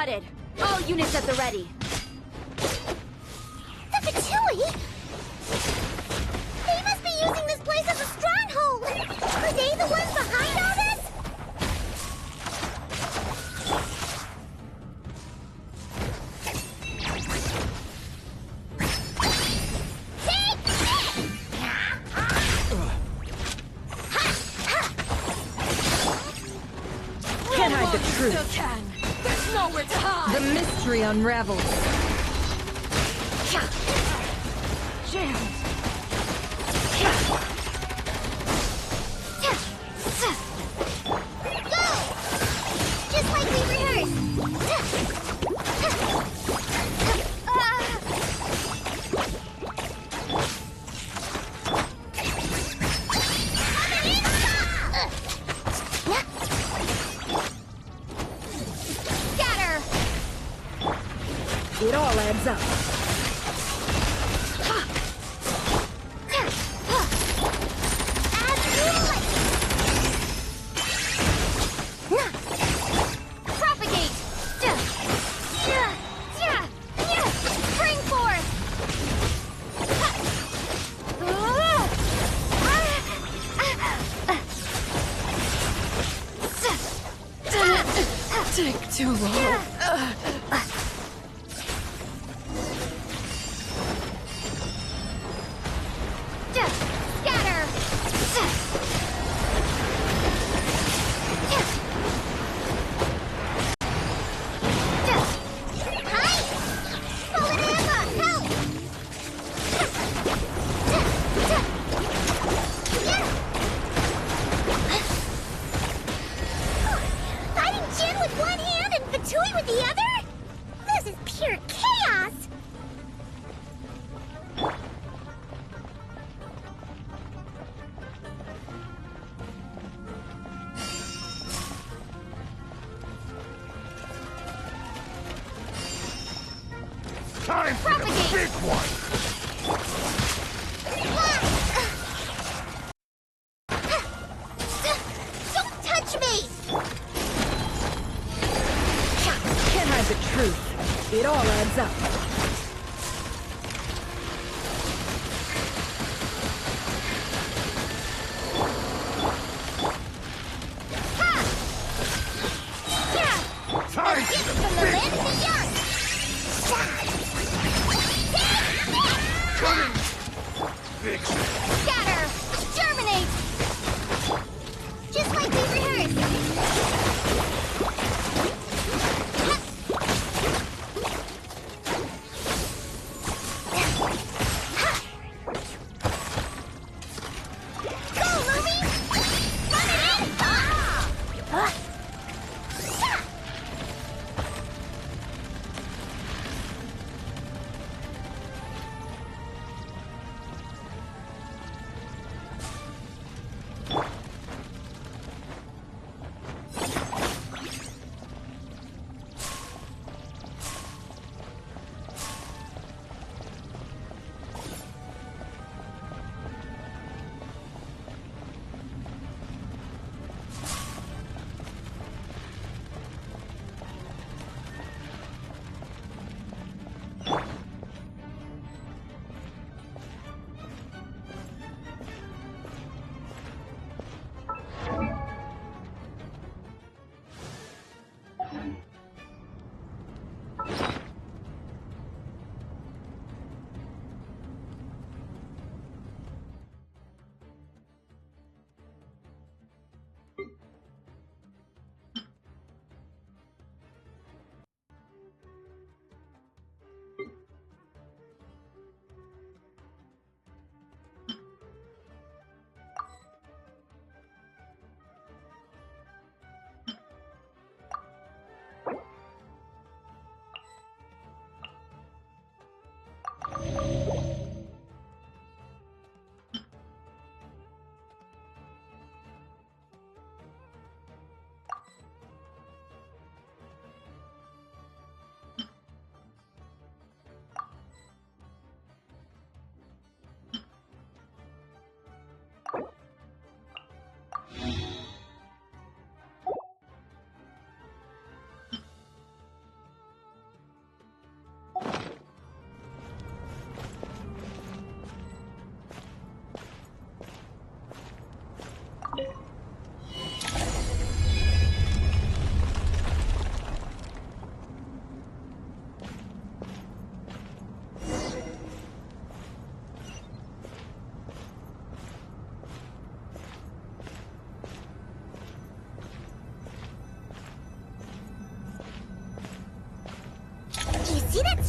spotted. All units at the ready. The Fatui? They must be using this place as a stronghold! Are they the ones behind all this? Take this! Can't hide the truth. Still can. There's nowhere to hide. The mystery unravels. Jammed. Go! Just like we rehearsed! Scatter! It all adds up. Propagate! Spring forth! Take too long. Scatter! Hi! Fallen Emma, help! Fighting Jin with one hand and Fatui with the other? This is pure chaos! Time for the Propagate. big one! Don't touch me! Can't hide the truth. It all adds up. Time Gift for from the the big land of one! the young! Take this! Cutting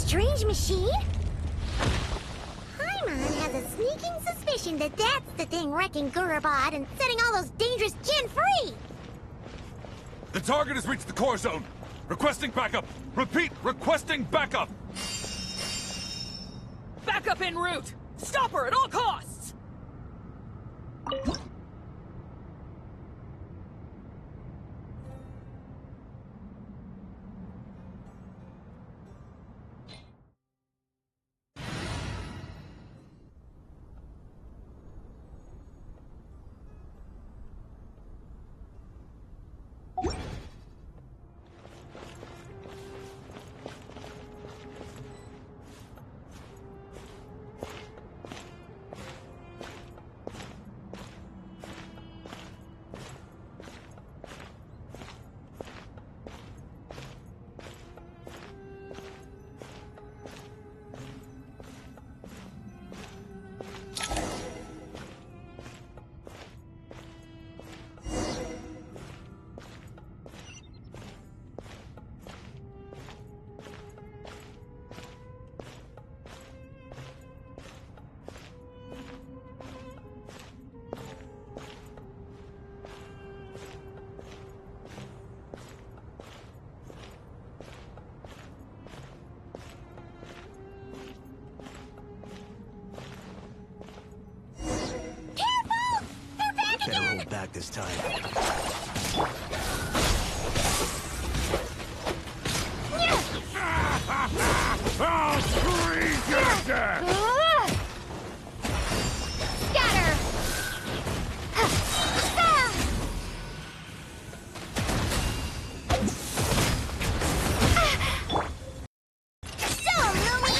strange machine? Paimon has a sneaking suspicion that that's the thing wrecking Gurubot and setting all those dangerous Jin free! The target has reached the core zone. Requesting backup. Repeat, requesting backup. Backup en route! Stop her at all costs! Better hold back this time. I'll freeze you to death! Scatter! So, Lumi!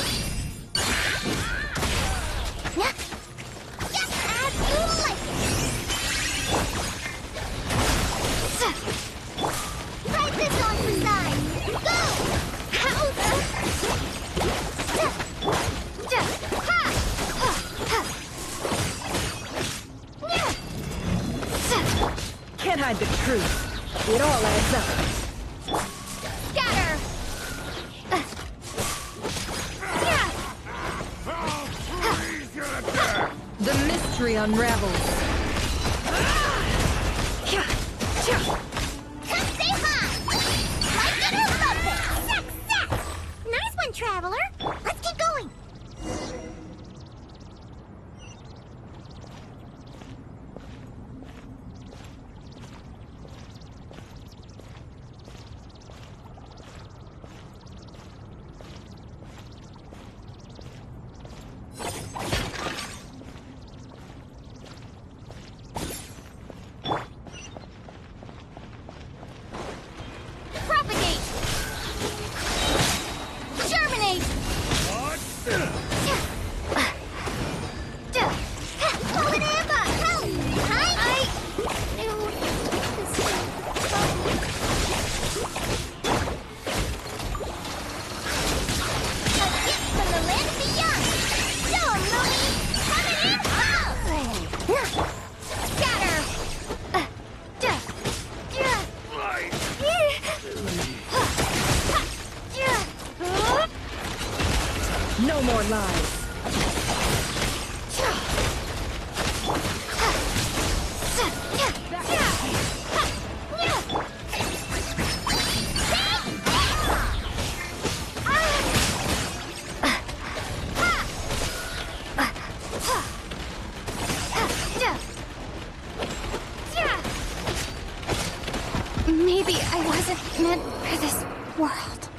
Just as you like it! Right this on the side! Go! Can't hide the truth. It all adds up. Scatter! I'll freeze you to death! The mystery unravels. Come say hi! Like it or love it! Success! Nice one, Traveler! Let's keep going! Propagate! Germinate! Hold it, Amber! Help! A gift from the land of the young! Show 'em, Lumi! Coming in hot! Scatter! No more lies. Maybe I wasn't meant for this world.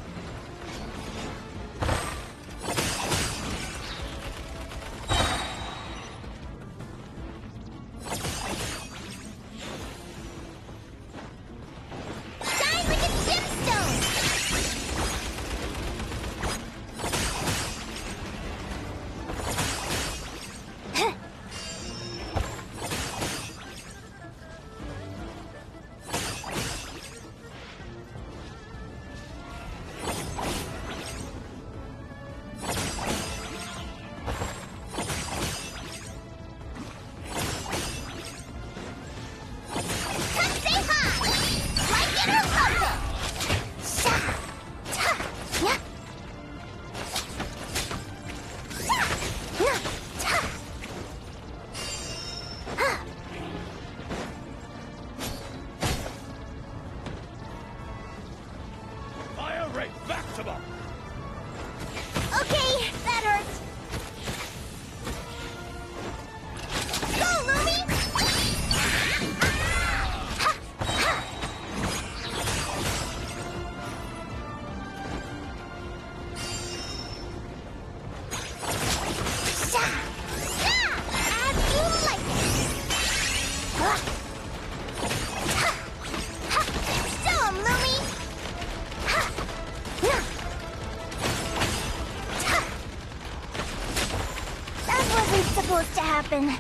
Shine like a gemstone! supposed to happen?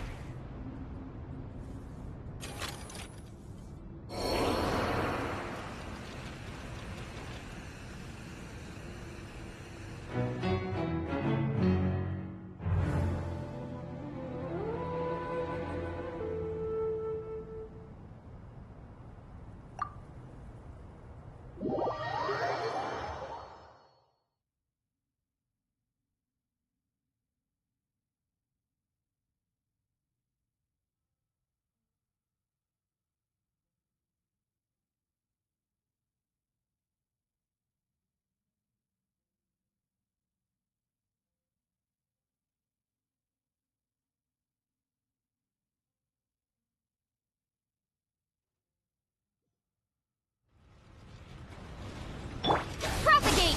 Propagate!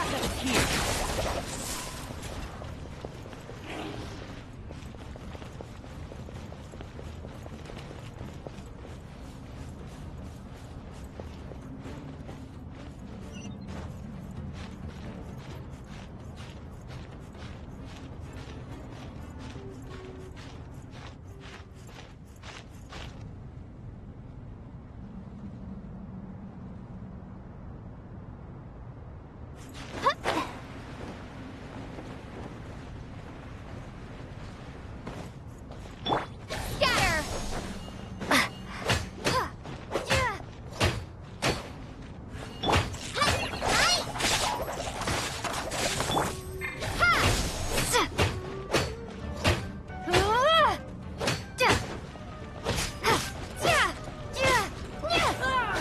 Backup is here. Scatter!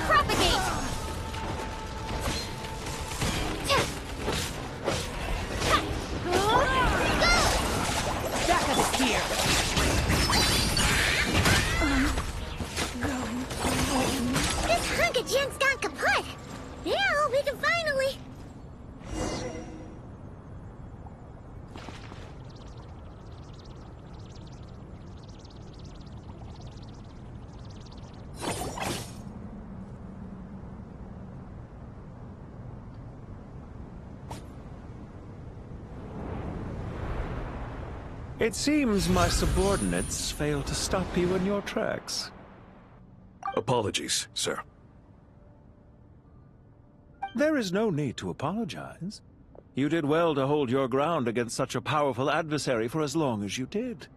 Propagate! Backup is here. This hunk of gen's gone kaput! Now we can finally... It seems my subordinates failed to stop you in your tracks. Apologies, sir. There is no need to apologize. You did well to hold your ground against such a powerful adversary for as long as you did.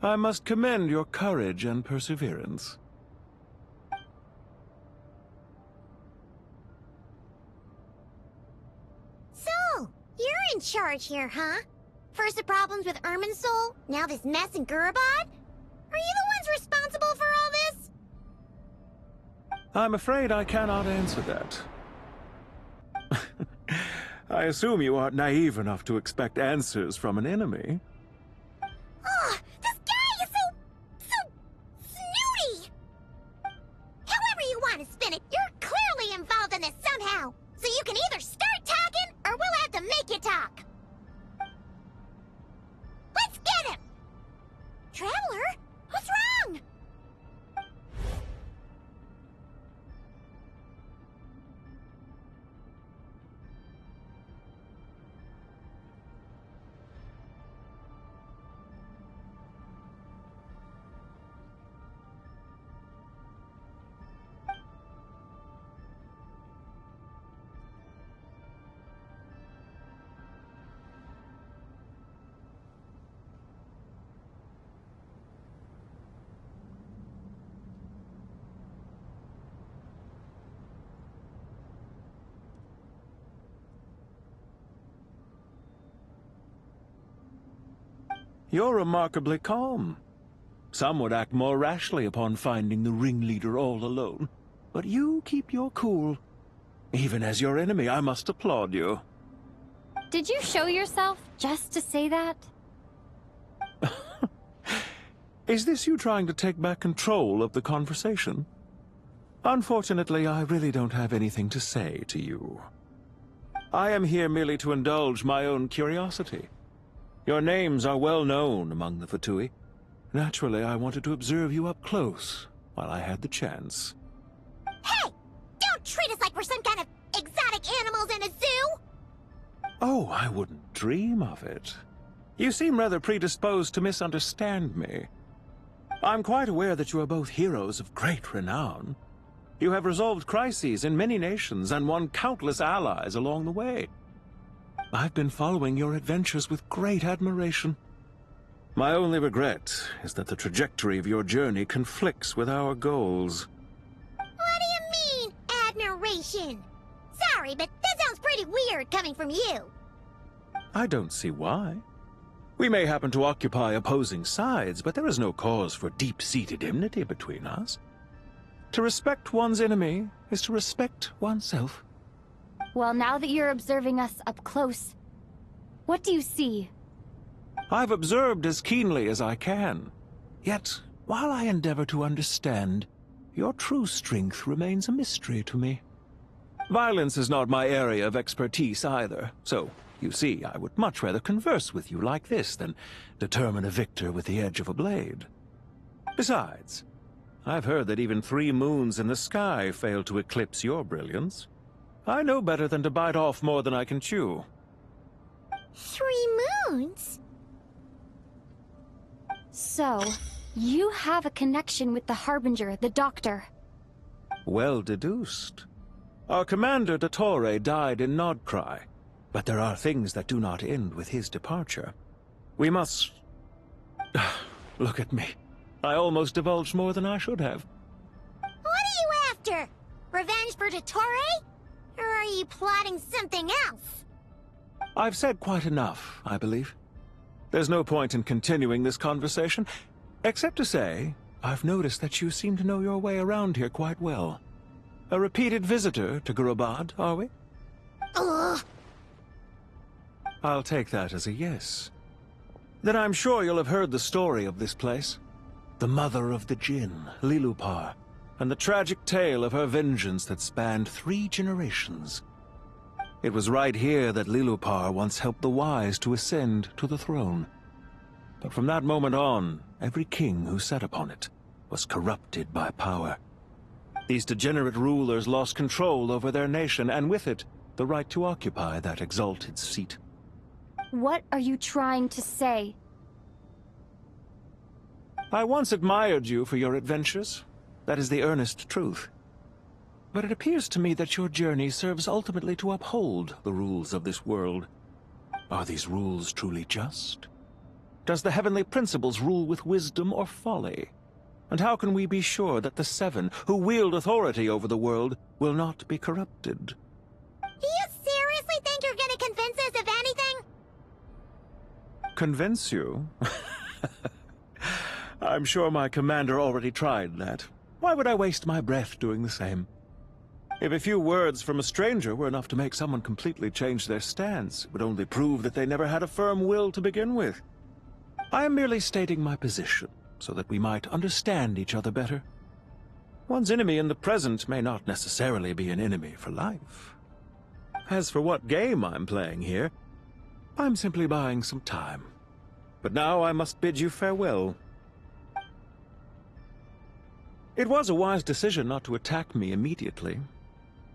I must commend your courage and perseverance. So, you're in charge here, huh? First the problems with Irminsul, now this mess in Gurabad? Are you the ones responsible for all this? I'm afraid I cannot answer that. I assume you aren't naive enough to expect answers from an enemy. Oh, this guy is so snooty! However you want to spin it, you're clearly involved in this somehow. So you can either start talking, or we'll have to make you talk. Let's get him! Traveler? What's wrong? You're remarkably calm. Some would act more rashly upon finding the ringleader all alone. But you keep your cool. Even as your enemy, I must applaud you. Did you show yourself just to say that? Is this you trying to take back control of the conversation? Unfortunately, I really don't have anything to say to you. I am here merely to indulge my own curiosity. Your names are well known among the Fatui. Naturally, I wanted to observe you up close while I had the chance. Hey! Don't treat us like we're some kind of Oh, I wouldn't dream of it. You seem rather predisposed to misunderstand me. I'm quite aware that you are both heroes of great renown. You have resolved crises in many nations and won countless allies along the way. I've been following your adventures with great admiration. My only regret is that the trajectory of your journey conflicts with our goals. What do you mean, admiration? Sorry, but that sounds pretty weird coming from you. I don't see why. We may happen to occupy opposing sides, but there is no cause for deep-seated enmity between us. To respect one's enemy is to respect oneself. Well, now that you're observing us up close, what do you see? I've observed as keenly as I can. Yet, while I endeavor to understand, your true strength remains a mystery to me. Violence is not my area of expertise either, so, you see, I would much rather converse with you like this than determine a victor with the edge of a blade. Besides, I've heard that even 3 moons in the sky fail to eclipse your brilliance. I know better than to bite off more than I can chew. 3 moons? So, you have a connection with the Harbinger, the Doctor. Well deduced. Our commander, Dottore, died in Nodcry, but there are things that do not end with his departure. We must... Look at me. I almost divulged more than I should have. What are you after? Revenge for Dottore? Or are you plotting something else? I've said quite enough, I believe. There's no point in continuing this conversation, except to say, I've noticed that you seem to know your way around here quite well. A repeated visitor to Gurubad, are we? Ugh. I'll take that as a yes. Then I'm sure you'll have heard the story of this place. The mother of the Jinn, Lilupar, and the tragic tale of her vengeance that spanned 3 generations. It was right here that Lilupar once helped the wise to ascend to the throne. But from that moment on, every king who sat upon it was corrupted by power. These degenerate rulers lost control over their nation, and with it, the right to occupy that exalted seat. What are you trying to say? I once admired you for your adventures. That is the earnest truth. But it appears to me that your journey serves ultimately to uphold the rules of this world. Are these rules truly just? Does the heavenly principles rule with wisdom or folly? And how can we be sure that the 7 who wield authority over the world will not be corrupted? Do you seriously think you're gonna convince us of anything? Convince you? I'm sure my commander already tried that. Why would I waste my breath doing the same? If a few words from a stranger were enough to make someone completely change their stance, it would only prove that they never had a firm will to begin with. I am merely stating my position, so that we might understand each other better. One's enemy in the present may not necessarily be an enemy for life. As for what game I'm playing here, I'm simply buying some time. But now I must bid you farewell. It was a wise decision not to attack me immediately.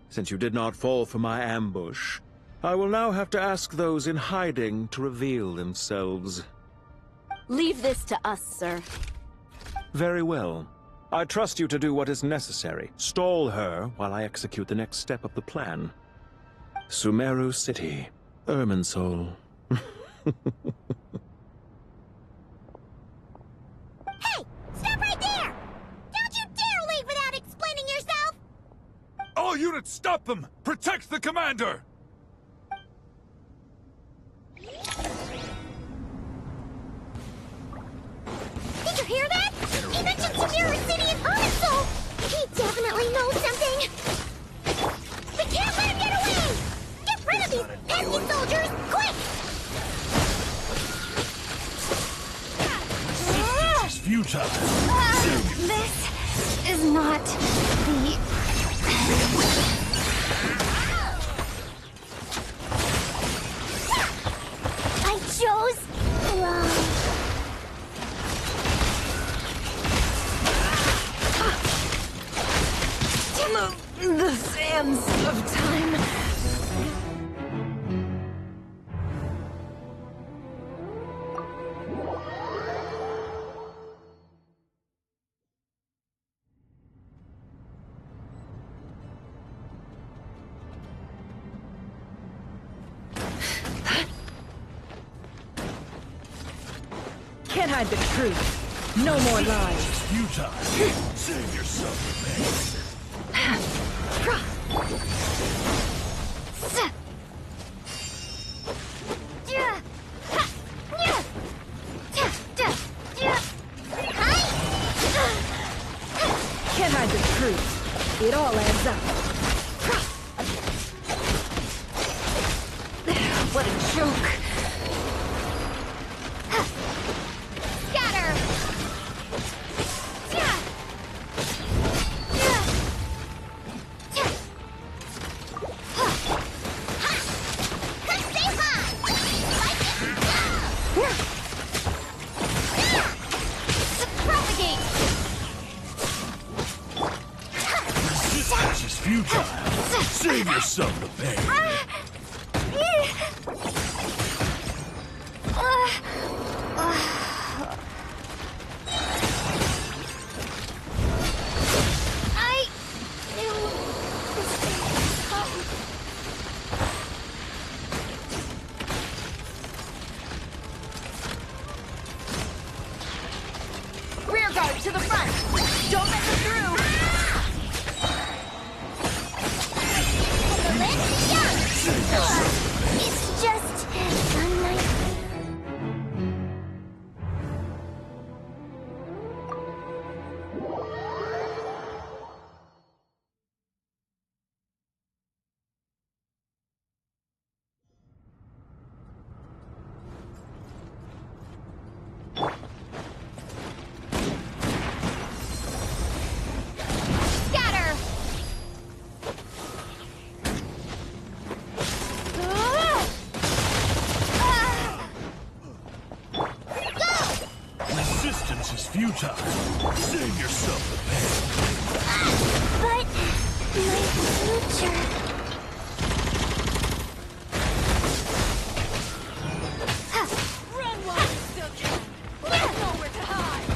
Since you did not fall for my ambush, I will now have to ask those in hiding to reveal themselves. Leave this to us, sir. Very well. I trust you to do what is necessary. Stall her while I execute the next step of the plan. Sumeru City, Irminsul. Hey! Stop right there! Don't you dare leave without explaining yourself! All units, stop them! Protect the commander! Did you hear that? He mentioned Sumeru City and Irminsul! He definitely knows something! We can't let him get away! Get rid of these pesky soldiers, quick! It's futile. This is not the... I chose love. The sands of time. Can't hide the truth. No more lies. Futile. Save yourself the pain. Can't hide the truth. It all adds up. What a joke. Scatter! Propagate! Resistance is futile. Save yourself the pain. I knew this day would come. Rear guard to the front. Don't let them through. It's just a nightmare. Scatter! Resistance is futile. Save yourself the pain. But my future. Run while you still can. There's nowhere to hide.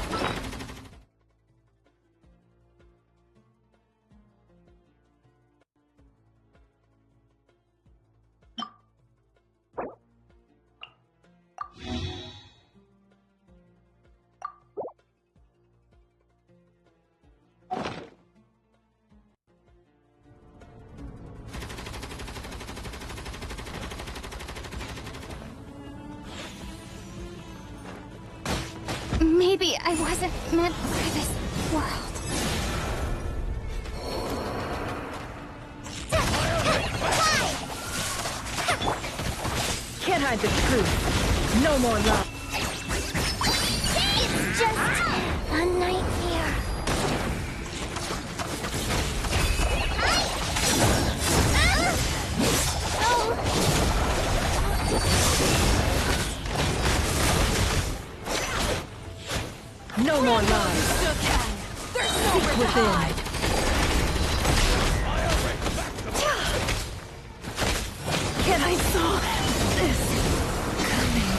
Maybe I wasn't meant for this world. Can't hide the truth. No more lies. It's just a nightmare. No more lies. Still can. There's Seek nowhere to within. hide. And I saw this coming.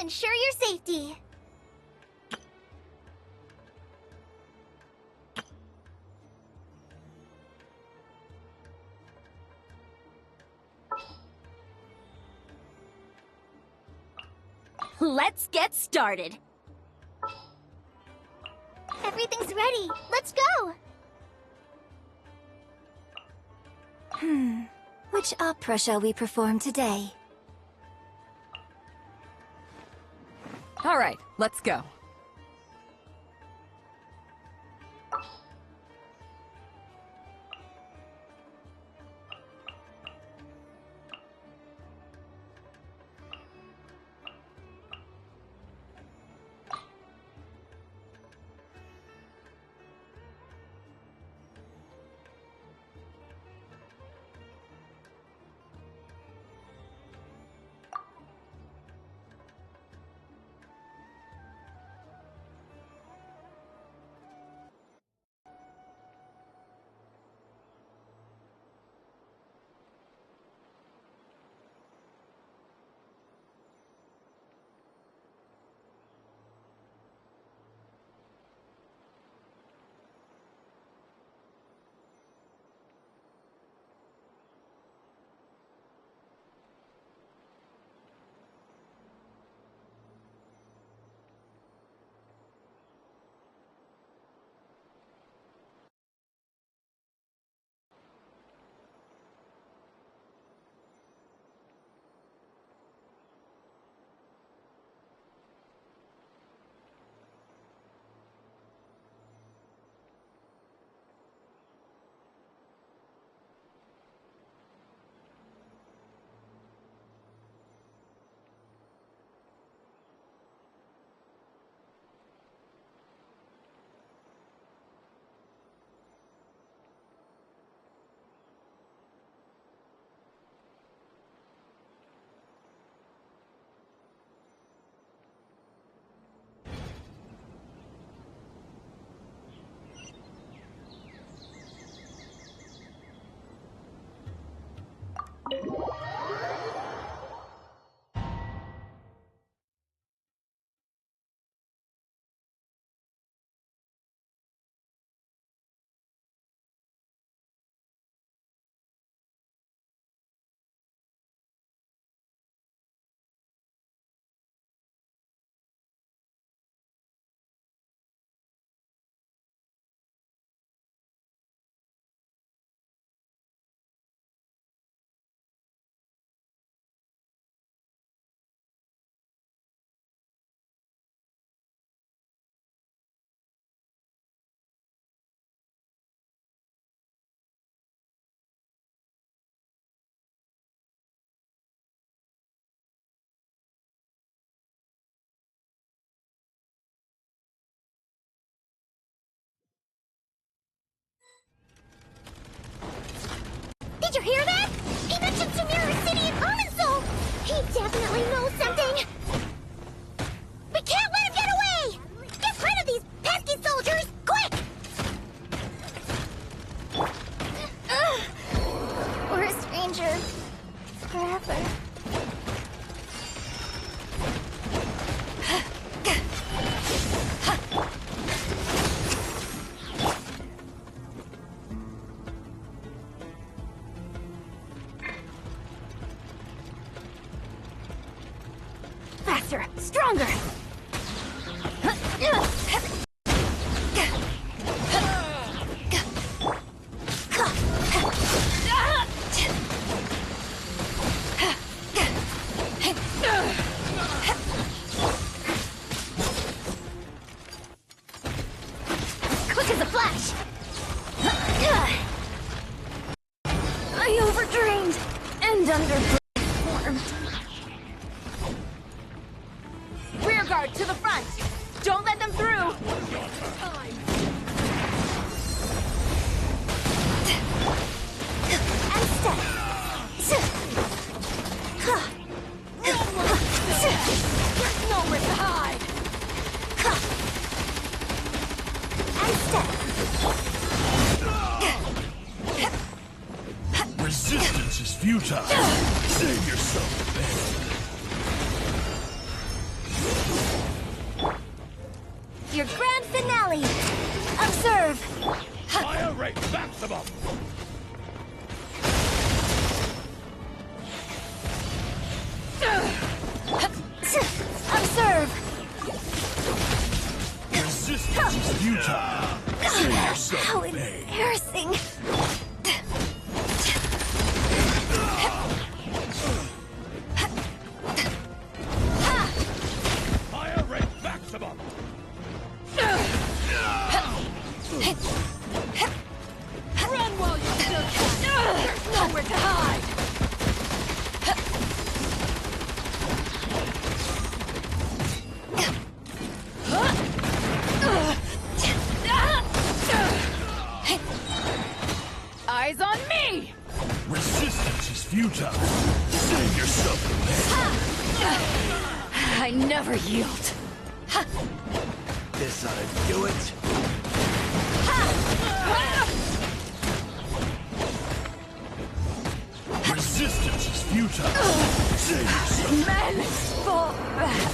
ensure your safety. Let's get started. Everything's ready. Let's go. Which opera shall we perform today? All right, let's go. Did you hear that? He mentioned Sumeru's city in Arminsul! He definitely knows something! We can't let him get away! Get rid of these pesky soldiers, quick! We're a stranger. Forever. Faster! Stronger! Quick as a flash! I overdrained and underperformed. Rear guard to the front! Don't let them through! And step! There's nowhere to hide! And step! Resistance is futile. Save yourself, man. Your grand finale! Observe! Fire rate maximum! Observe! Resistance is futile. Save yourself How the pain. embarrassing! Fire rate maximum! Run while you still can! There's nowhere to hide! Eyes on me! Resistance is futile. Save yourself the pain. I never yield. This ought to do it. Resistance is futile. Save yourself. Men fall back.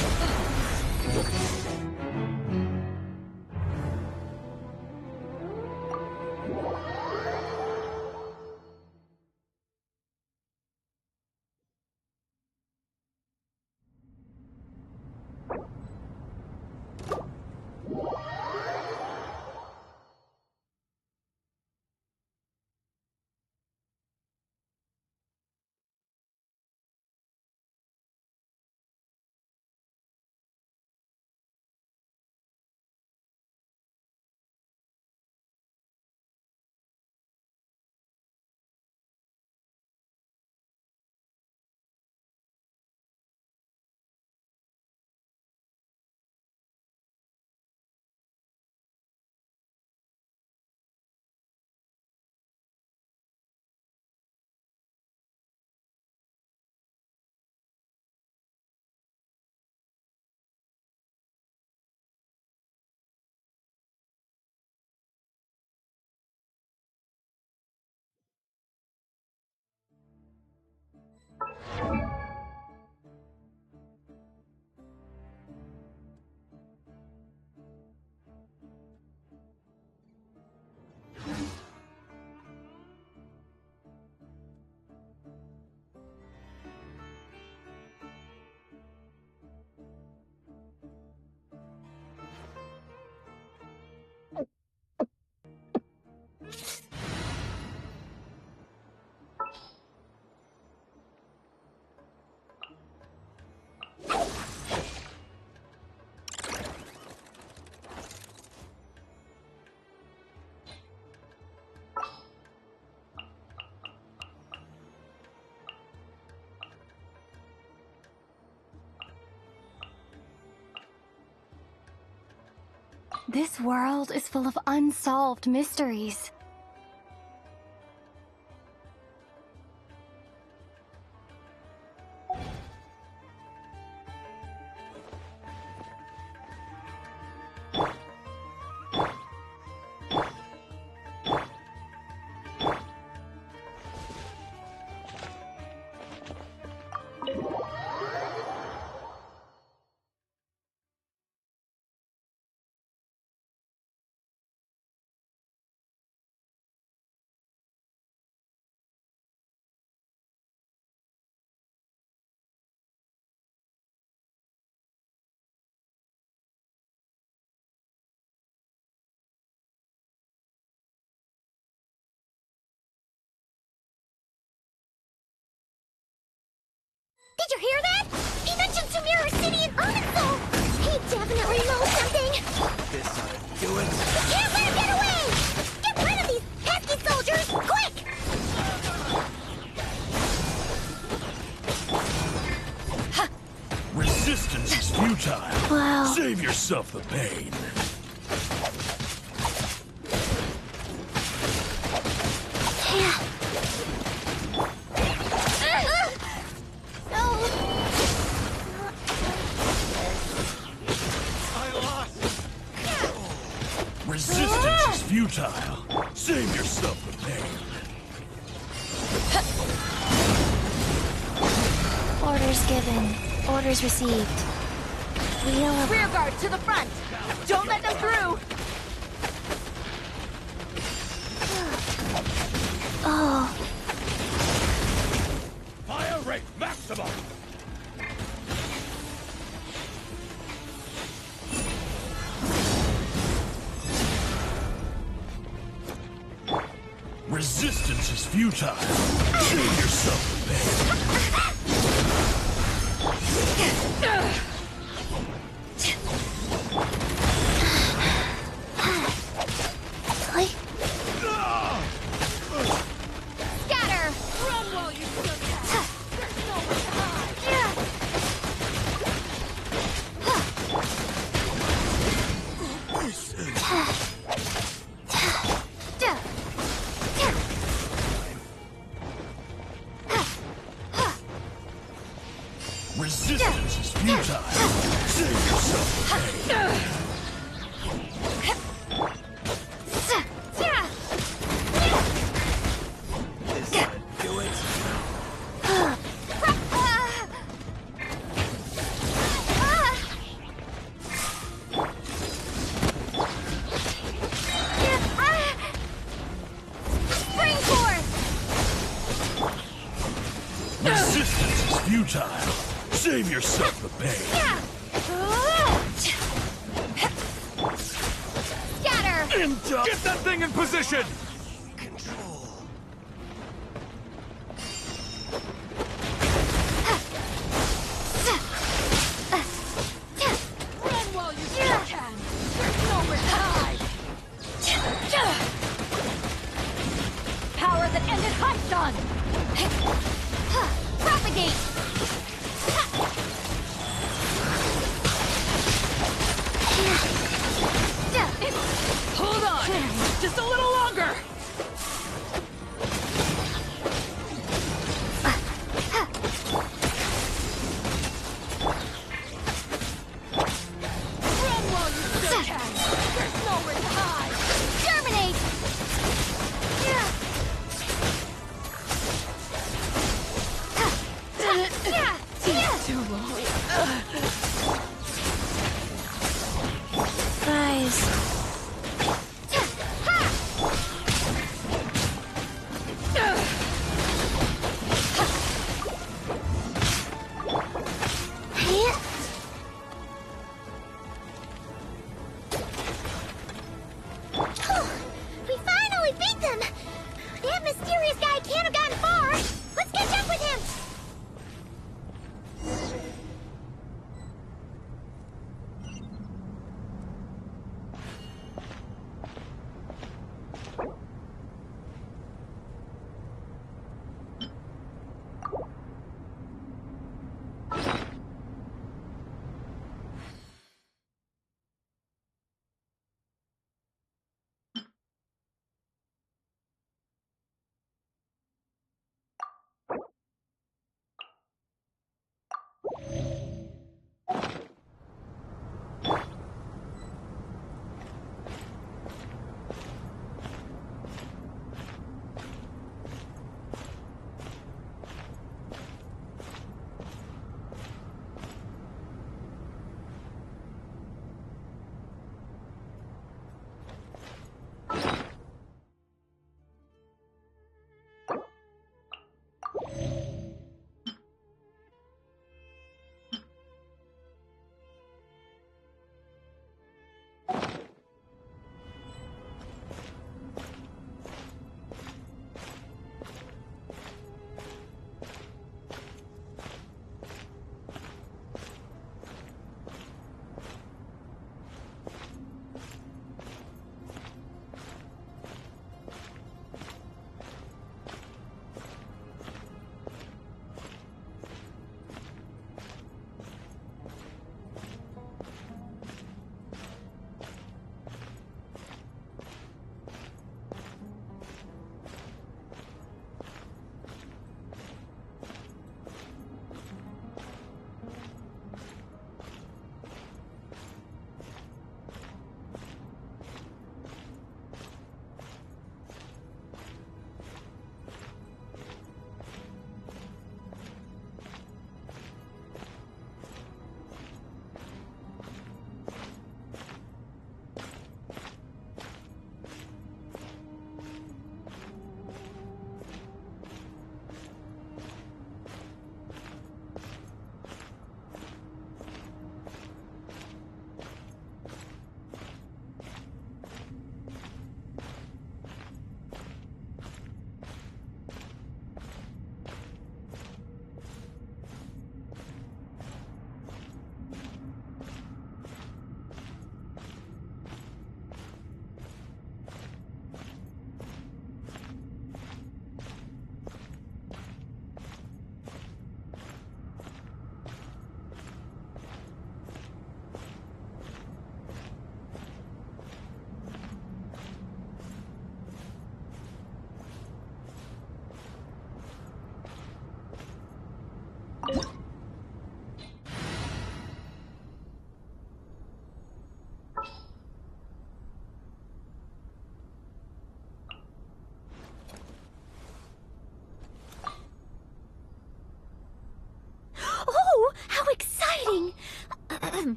This world is full of unsolved mysteries. Did you hear that? He mentioned Sumeru City and Irminsul! He definitely knows something! This ought to do it. We can't let him get away! Get rid of these pesky soldiers, quick! Resistance is futile. Wow. Save yourself the pain. Resistance is futile. Save yourself the pain. Orders given. Orders received. Wheel of... Rear guard to the front! Don't let them through! Oh, Fire rate maximum! Resistance is futile. Save yourself the scatter! Run while you still can! There's nowhere to hide! Resistance is futile. Save yourself the pain. Do it. Spring forth! Resistance is futile. Save yourself the pain. Scatter! Get that thing in position! Run while you still can! There's nowhere to hide! Power that ended High Sun! Propagate! Hold on! Just a little longer!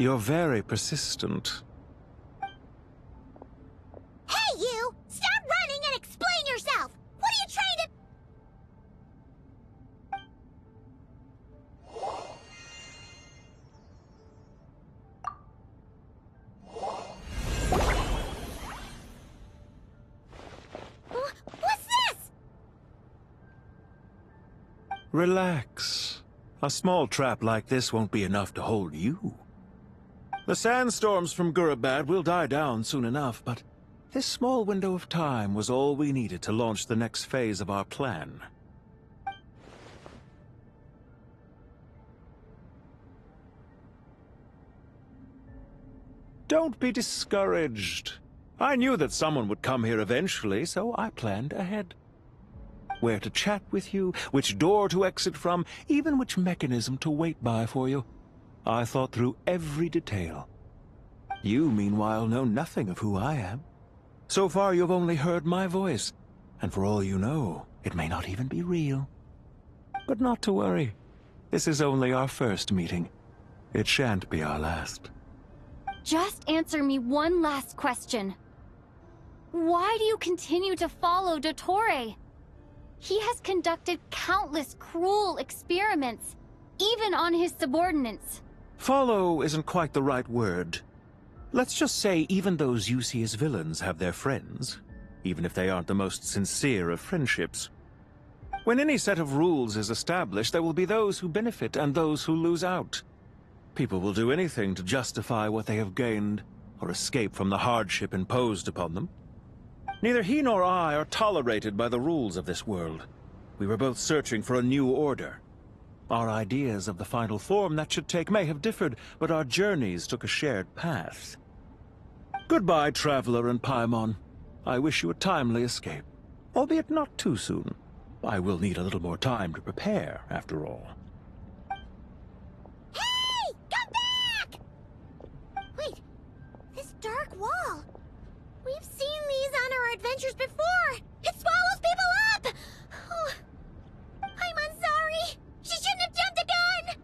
You're very persistent. Hey, you! Stop running and explain yourself! What are you trying to... What's this? Relax. A small trap like this won't be enough to hold you. The sandstorms from Gurabad will die down soon enough, but this small window of time was all we needed to launch the next phase of our plan. Don't be discouraged. I knew that someone would come here eventually, so I planned ahead. Where to chat with you, which door to exit from, even which mechanism to wait by for you. I thought through every detail. You, meanwhile, know nothing of who I am. So far, you've only heard my voice, and for all you know, it may not even be real. But not to worry. This is only our first meeting. It shan't be our last. Just answer me one last question. Why do you continue to follow Dottore? He has conducted countless cruel experiments, even on his subordinates. Follow isn't quite the right word. Let's just say even those you see as villains have their friends, even if they aren't the most sincere of friendships. When any set of rules is established, there will be those who benefit and those who lose out. People will do anything to justify what they have gained, or escape from the hardship imposed upon them. Neither he nor I are tolerated by the rules of this world. We were both searching for a new order. Our ideas of the final form that should take may have differed, but our journeys took a shared path. Goodbye, Traveler and Paimon. I wish you a timely escape, albeit not too soon. I will need a little more time to prepare, after all. Hey! Come back! Wait, this dark wall. We've seen these on our adventures before. It swallows people up! Oh, I'm sorry. She shouldn't have jumped the gun!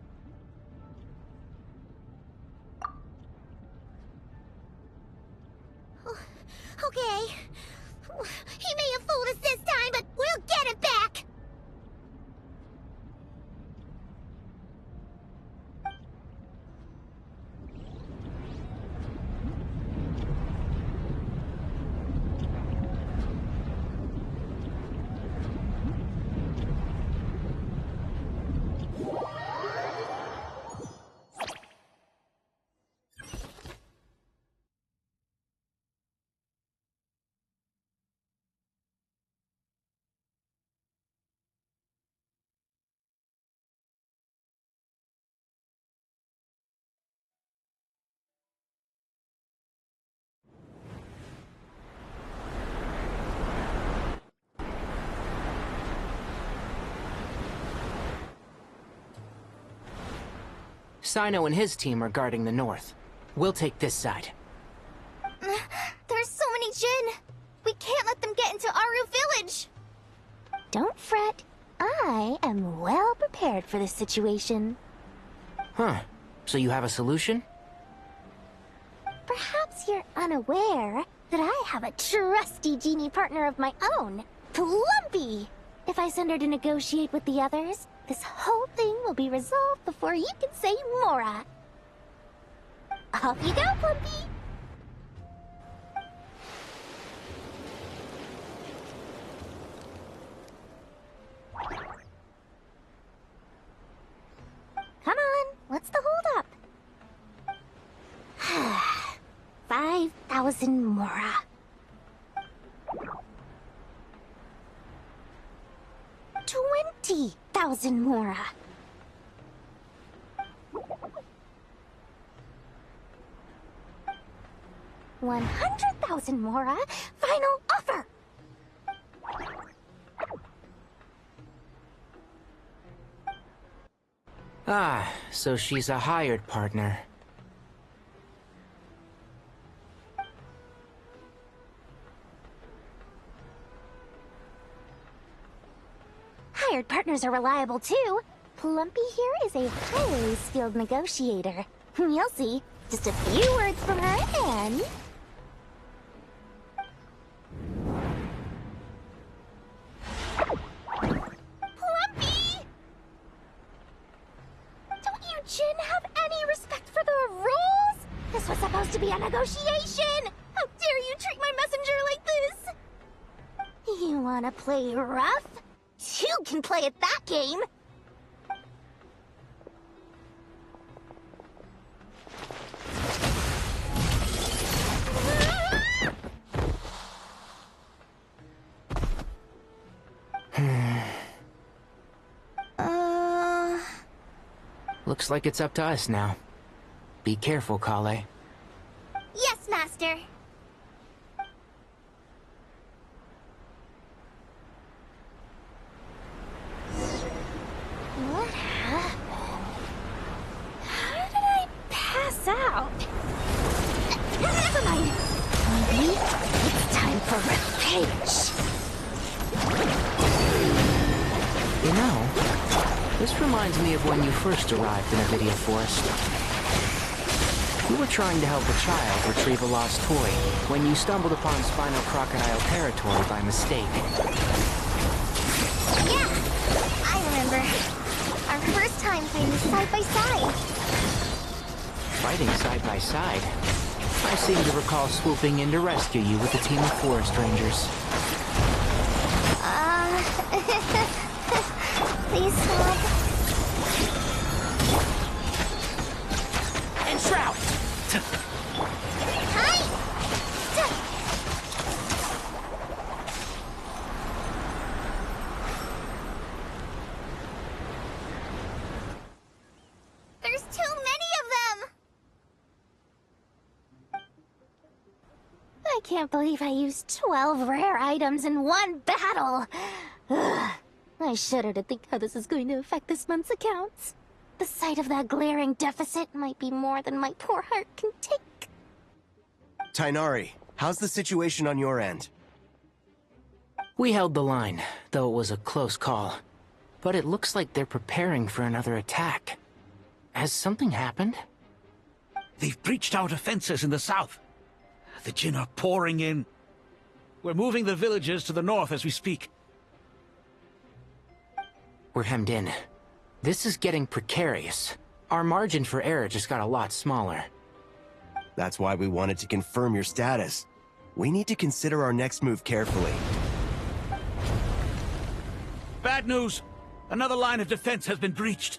Oh, okay. He may have fooled us this time, but we'll get him back! Sino and his team are guarding the north. We'll take this side. There's so many Jin. We can't let them get into Aru Village. Don't fret. I am well prepared for this situation. Huh. So you have a solution? Perhaps you're unaware that I have a trusty genie partner of my own, Plumpy. If I send her to negotiate with the others, this whole thing will be resolved before you can say Mora. Off you go, Plumpy! Come on, what's the holdup? 5,000 Mora. 20,000 Mora. 100,000 Mora. Final offer. Ah, so she's a hired partner. Hired partners are reliable too. Plumpy here is a highly skilled negotiator. You'll see. Just a few words from her and... Plumpy! Don't you, Jin, have any respect for the rules? This was supposed to be a negotiation! How dare you treat my messenger like this? You wanna play rough? You can play at that game! Looks like it's up to us now. Be careful, Kale. Yes, Master. What happened? How did I pass out? Never mind. Maybe it's time for revenge. You know, this reminds me of when you first arrived in Avidia Forest. You were trying to help a child retrieve a lost toy when you stumbled upon Spinal Crocodile territory by mistake. Yeah, I remember. Our first time fighting side by side. Fighting side by side? I seem to recall swooping in to rescue you with a team of forest rangers. Please stop. And Shroud! Hi! There's too many of them! I can't believe I used 12 rare items in one battle! Ugh. I shudder to think how this is going to affect this month's accounts. The sight of that glaring deficit might be more than my poor heart can take. Tainari, how's the situation on your end? We held the line, though it was a close call. But it looks like they're preparing for another attack. Has something happened? They've breached our defenses in the south. The Jin are pouring in. We're moving the villagers to the north as we speak. We're hemmed in. This is getting precarious. Our margin for error just got a lot smaller. That's why we wanted to confirm your status. We need to consider our next move carefully. Bad news! Another line of defense has been breached.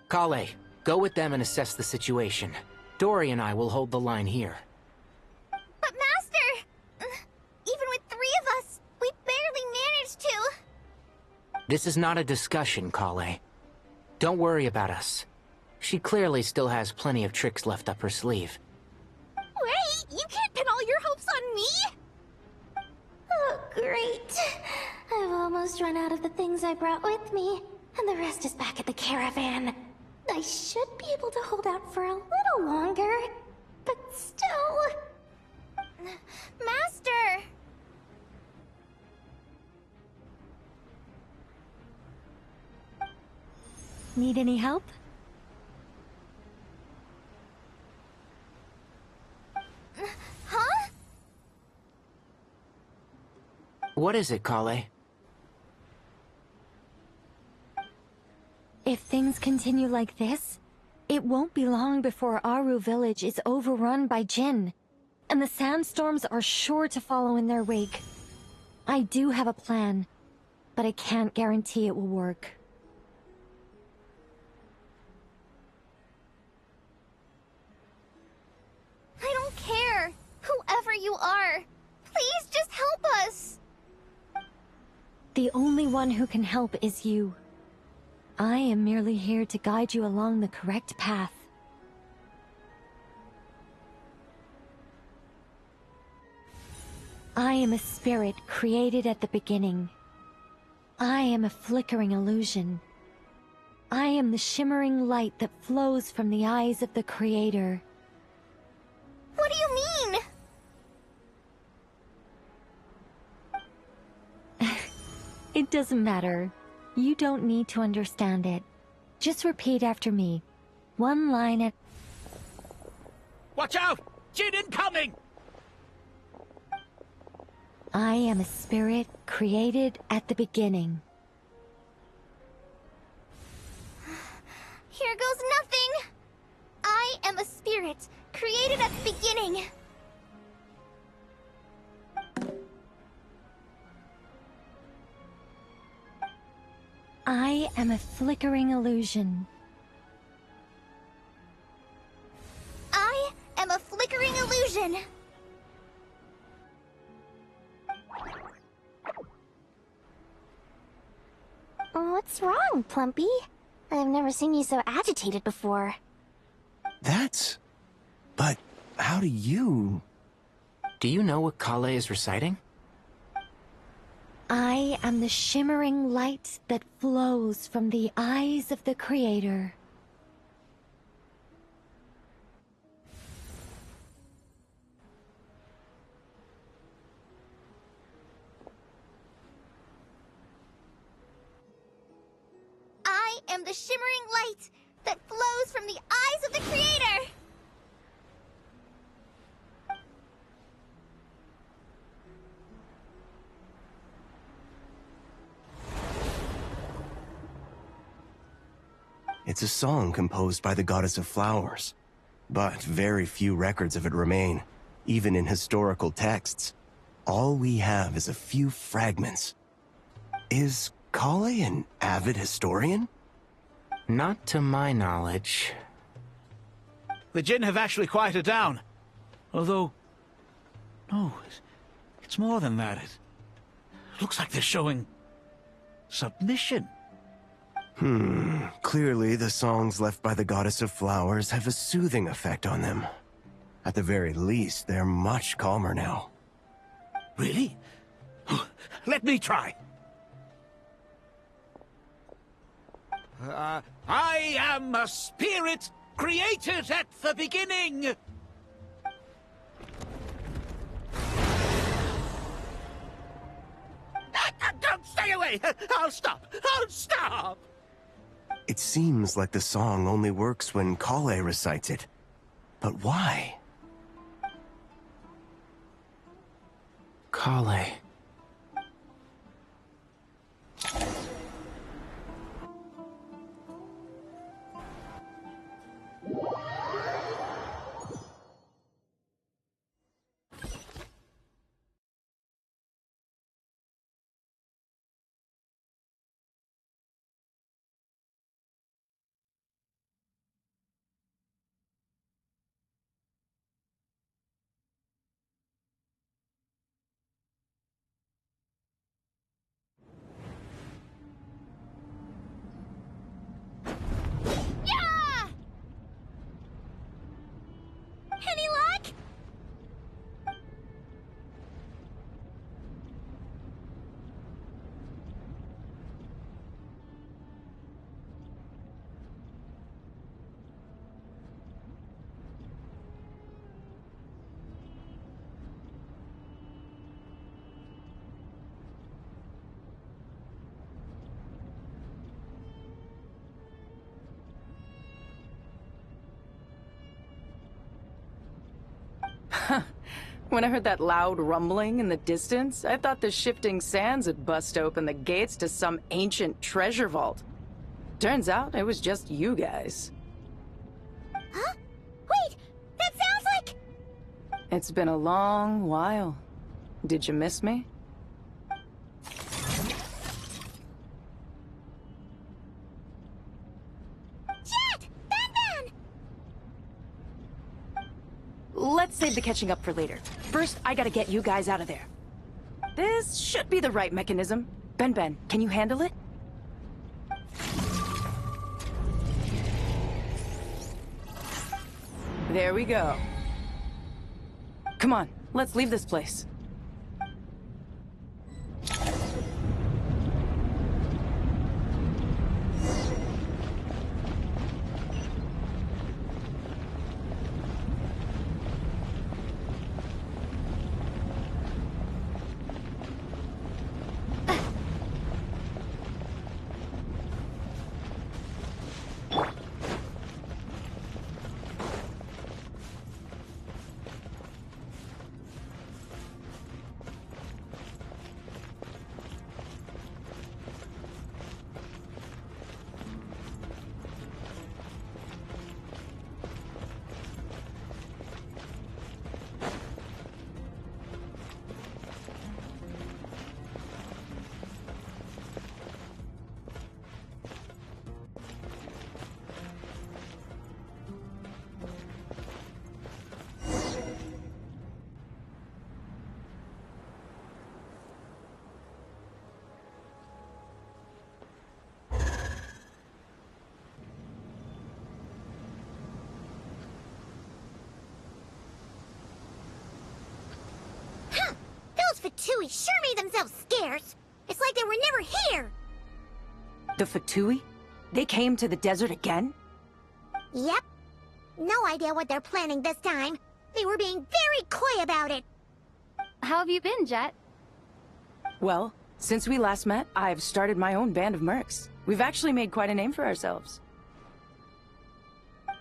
Kale, go with them and assess the situation. Dory and I will hold the line here. But Master! Even with 3 of us, we barely managed to. This is not a discussion, Kale. Don't worry about us. She clearly still has plenty of tricks left up her sleeve. Wait, you can't pin all your hopes on me? Oh, great. I've almost run out of the things I brought with me, and the rest is back at the caravan. I should be able to hold out for a little longer, but still... Master! Need any help? Huh? What is it, Kale? If things continue like this, it won't be long before Aru village is overrun by Jin, and the sandstorms are sure to follow in their wake. I do have a plan, but I can't guarantee it will work. I don't care. Whoever you are, please just help us. The only one who can help is you. I am merely here to guide you along the correct path. I am a spirit created at the beginning. I am a flickering illusion. I am the shimmering light that flows from the eyes of the Creator. What do you mean? It doesn't matter. You don't need to understand it. Just repeat after me. One line at... Watch out! Jin incoming! I am a spirit created at the beginning. Here goes nothing! I am a spirit, created at the beginning. I am a flickering illusion. I am a flickering illusion. What's wrong, Plumpy? I've never seen you so agitated before. But how do you... Do you know what Kale is reciting? I am the shimmering light that flows from the eyes of the Creator. I am the shimmering light that flows from the eyes of the Creator! It's a song composed by the goddess of flowers, but very few records of it remain, even in historical texts. All we have is a few fragments. Is Kale an avid historian? Not to my knowledge. The Jin have actually quieted down. Although... No, it's more than that. It looks like they're showing... submission. Clearly the songs left by the goddess of flowers have a soothing effect on them. At the very least, they're much calmer now. Really? Let me try. I am a spirit created at the beginning. Don't stay away! I'll stop! I'll stop! It seems like the song only works when Kale recites it. But why? Kale. Yeah! Any luck? When I heard that loud rumbling in the distance, I thought the shifting sands had bust open the gates to some ancient treasure vault. Turns out it was just you guys. Huh? Wait, that sounds like... It's been a long while. Did you miss me? Jet! Ban! Let's save the catching up for later. First, I gotta get you guys out of there. This should be the right mechanism. Ben, can you handle it? There we go. Come on, let's leave this place. Fatui sure made themselves scarce. It's like they were never here. The Fatui? They came to the desert again? Yep. No idea what they're planning this time. They were being very coy about it. How have you been, Jet? Well, since we last met, I've started my own band of mercs. We've actually made quite a name for ourselves.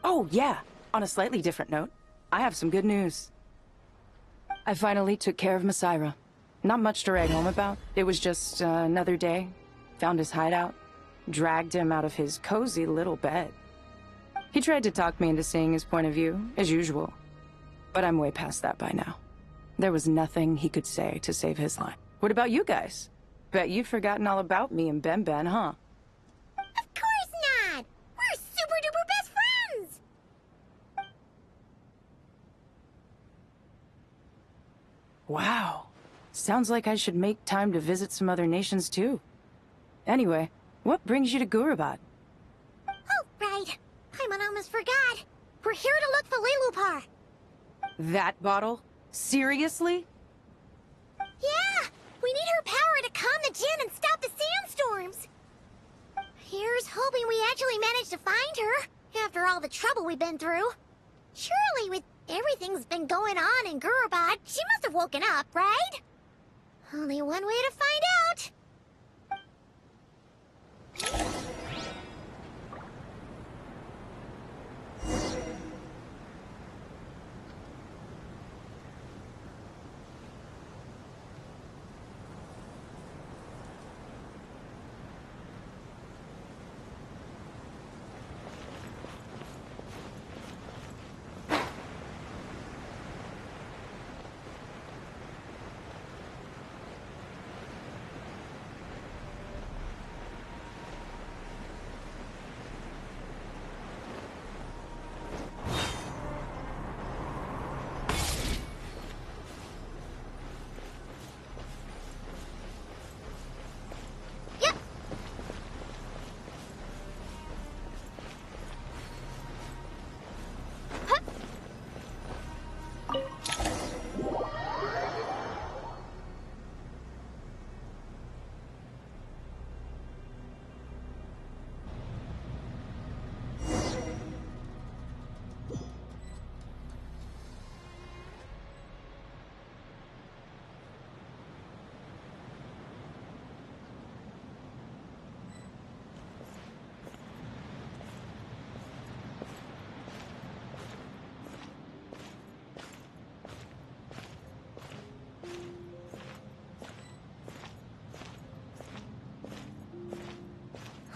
Oh, yeah. On a slightly different note, I have some good news. I finally took care of Masaira. Not much to write home about. It was just another day. Found his hideout. Dragged him out of his cozy little bed. He tried to talk me into seeing his point of view, as usual. But I'm way past that by now. There was nothing he could say to save his life. What about you guys? Bet you've forgotten all about me and Ben, huh? Of course not! We're super duper best friends! Wow. Sounds like I should make time to visit some other nations too. Anyway, what brings you to Gurabad? Oh, right. I almost forgot. We're here to look for Lilupar. That bottle? Seriously? Yeah! We need her power to calm the Jinn and stop the sandstorms. Here's hoping we actually manage to find her, after all the trouble we've been through. Surely, with everything's been going on in Gurabad, she must have woken up, right? Only one way to find out.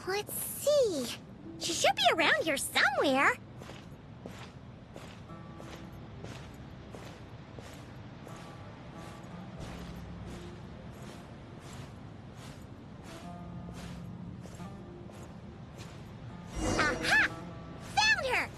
Let's see. She should be around here somewhere. Aha! Found her!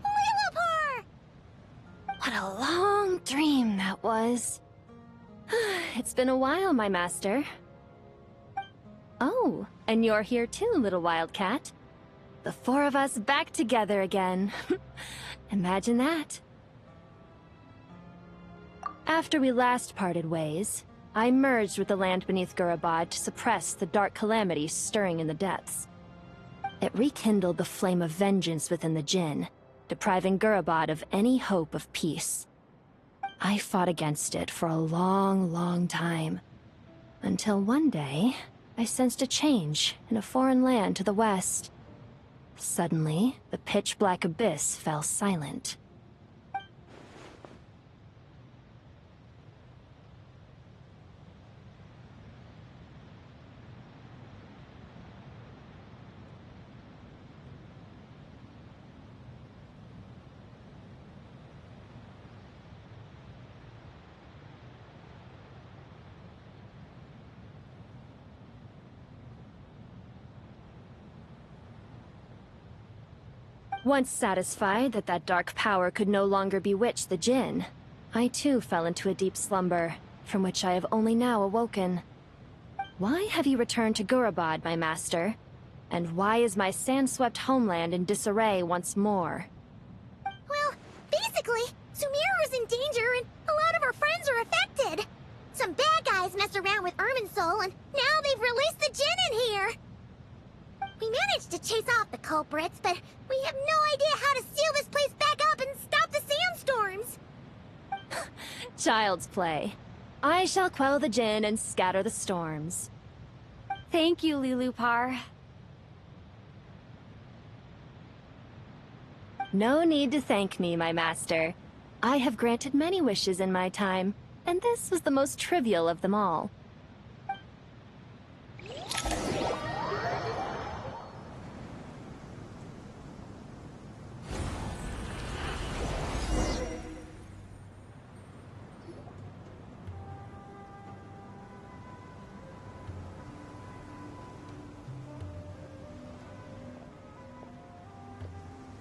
Lilipar! What a long dream that was. It's been a while, my master. Oh, and you're here too, little wildcat. The four of us back together again. Imagine that. After we last parted ways, I merged with the land beneath Gurabad to suppress the dark calamity stirring in the depths. It rekindled the flame of vengeance within the Jinn, depriving Gurabad of any hope of peace. I fought against it for a long, long time, until one day, I sensed a change in a foreign land to the west. Suddenly, the pitch-black abyss fell silent. Once satisfied that that dark power could no longer bewitch the Jinn, I too fell into a deep slumber, from which I have only now awoken. Why have you returned to Gurabad, my master? And why is my sand-swept homeland in disarray once more? Well, basically, Sumira is in danger and a lot of our friends are affected. Some bad guys messed around with Irminsul and now they've released the Jinn in here. We managed to chase off the culprits, but we have no idea how to seal this place back up and stop the sandstorms. Child's play. I shall quell the Jinn and scatter the storms. Thank you, Lilupar. No need to thank me, my master. I have granted many wishes in my time, and this was the most trivial of them all.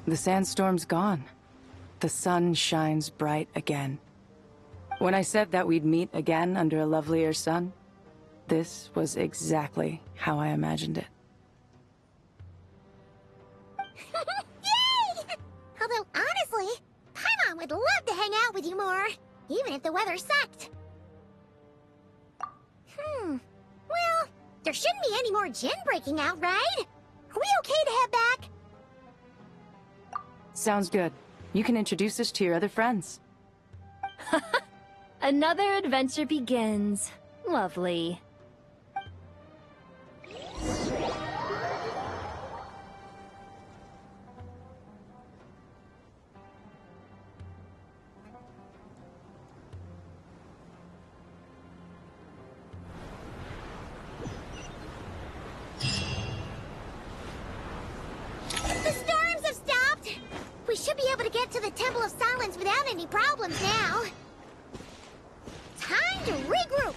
The sandstorm's gone. The sun shines bright again. When I said that we'd meet again under a lovelier sun, this was exactly how I imagined it. Yay! Although, honestly, Paimon would love to hang out with you more, even if the weather sucked. Well, there shouldn't be any more Jinn breaking out, right? Are we okay to head back? Sounds good. You can introduce us to your other friends. Another adventure begins. Lovely. The storms have stopped! We should be able to get to the Temple of Silence without any problems now. Time to regroup!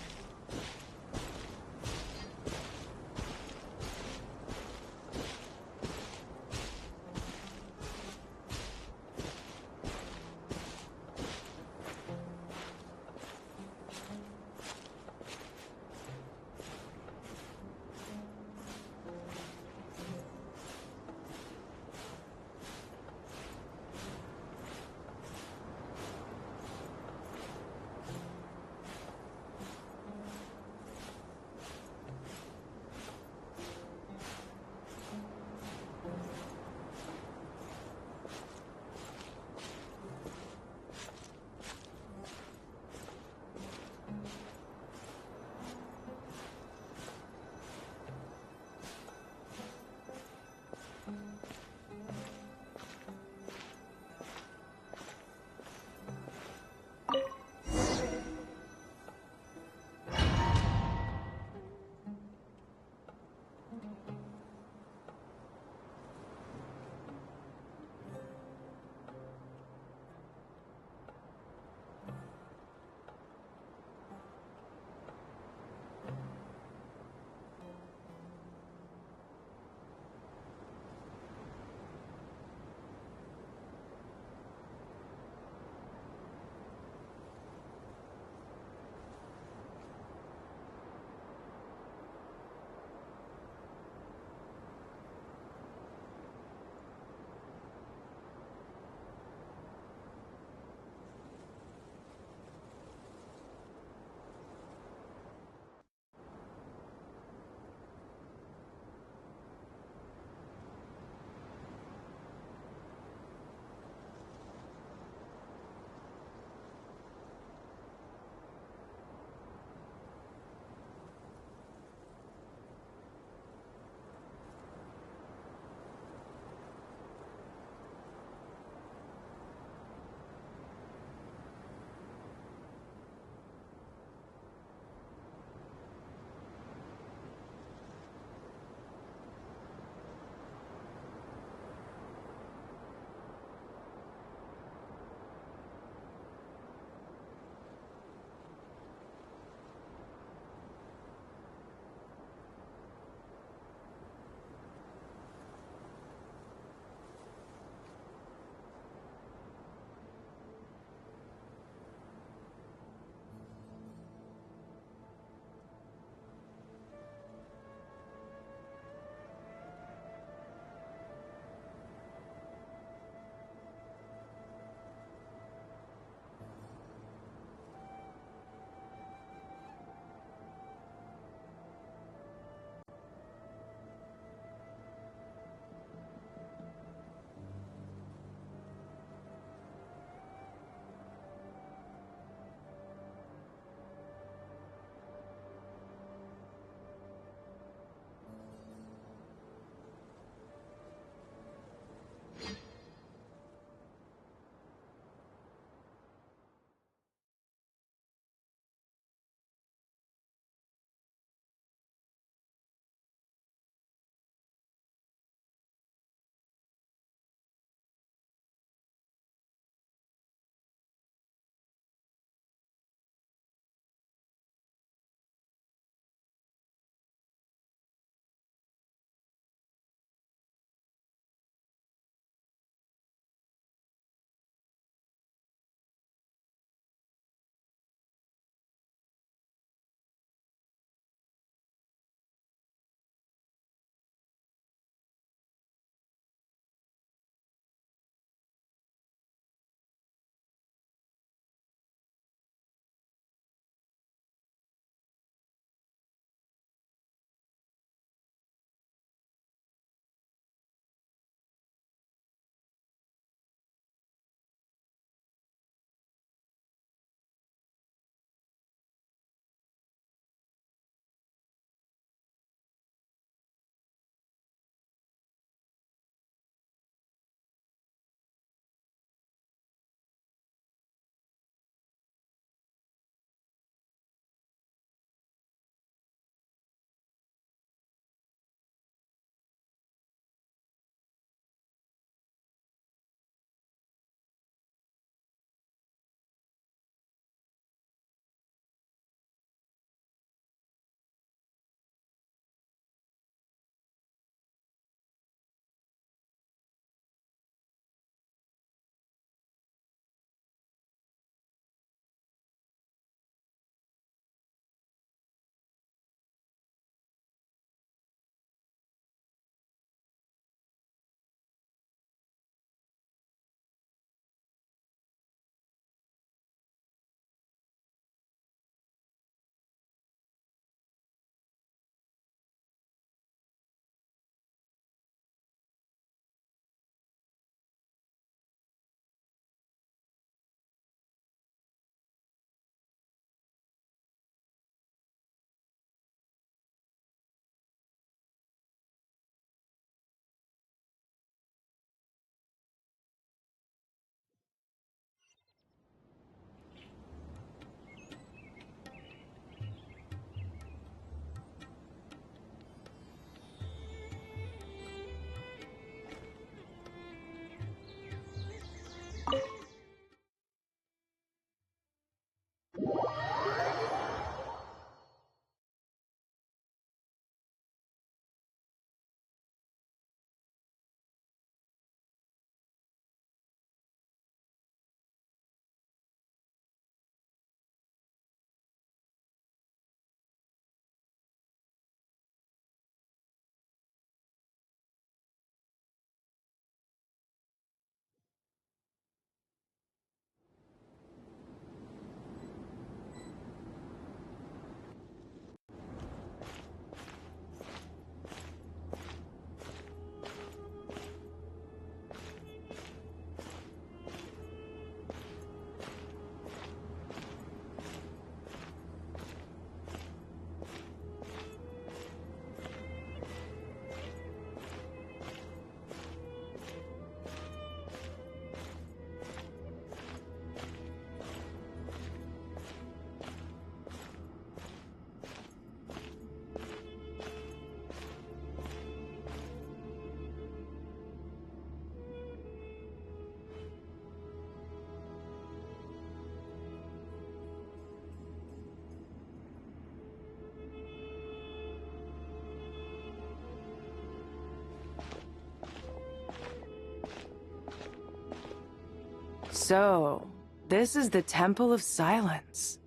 So, this is the Temple of Silence.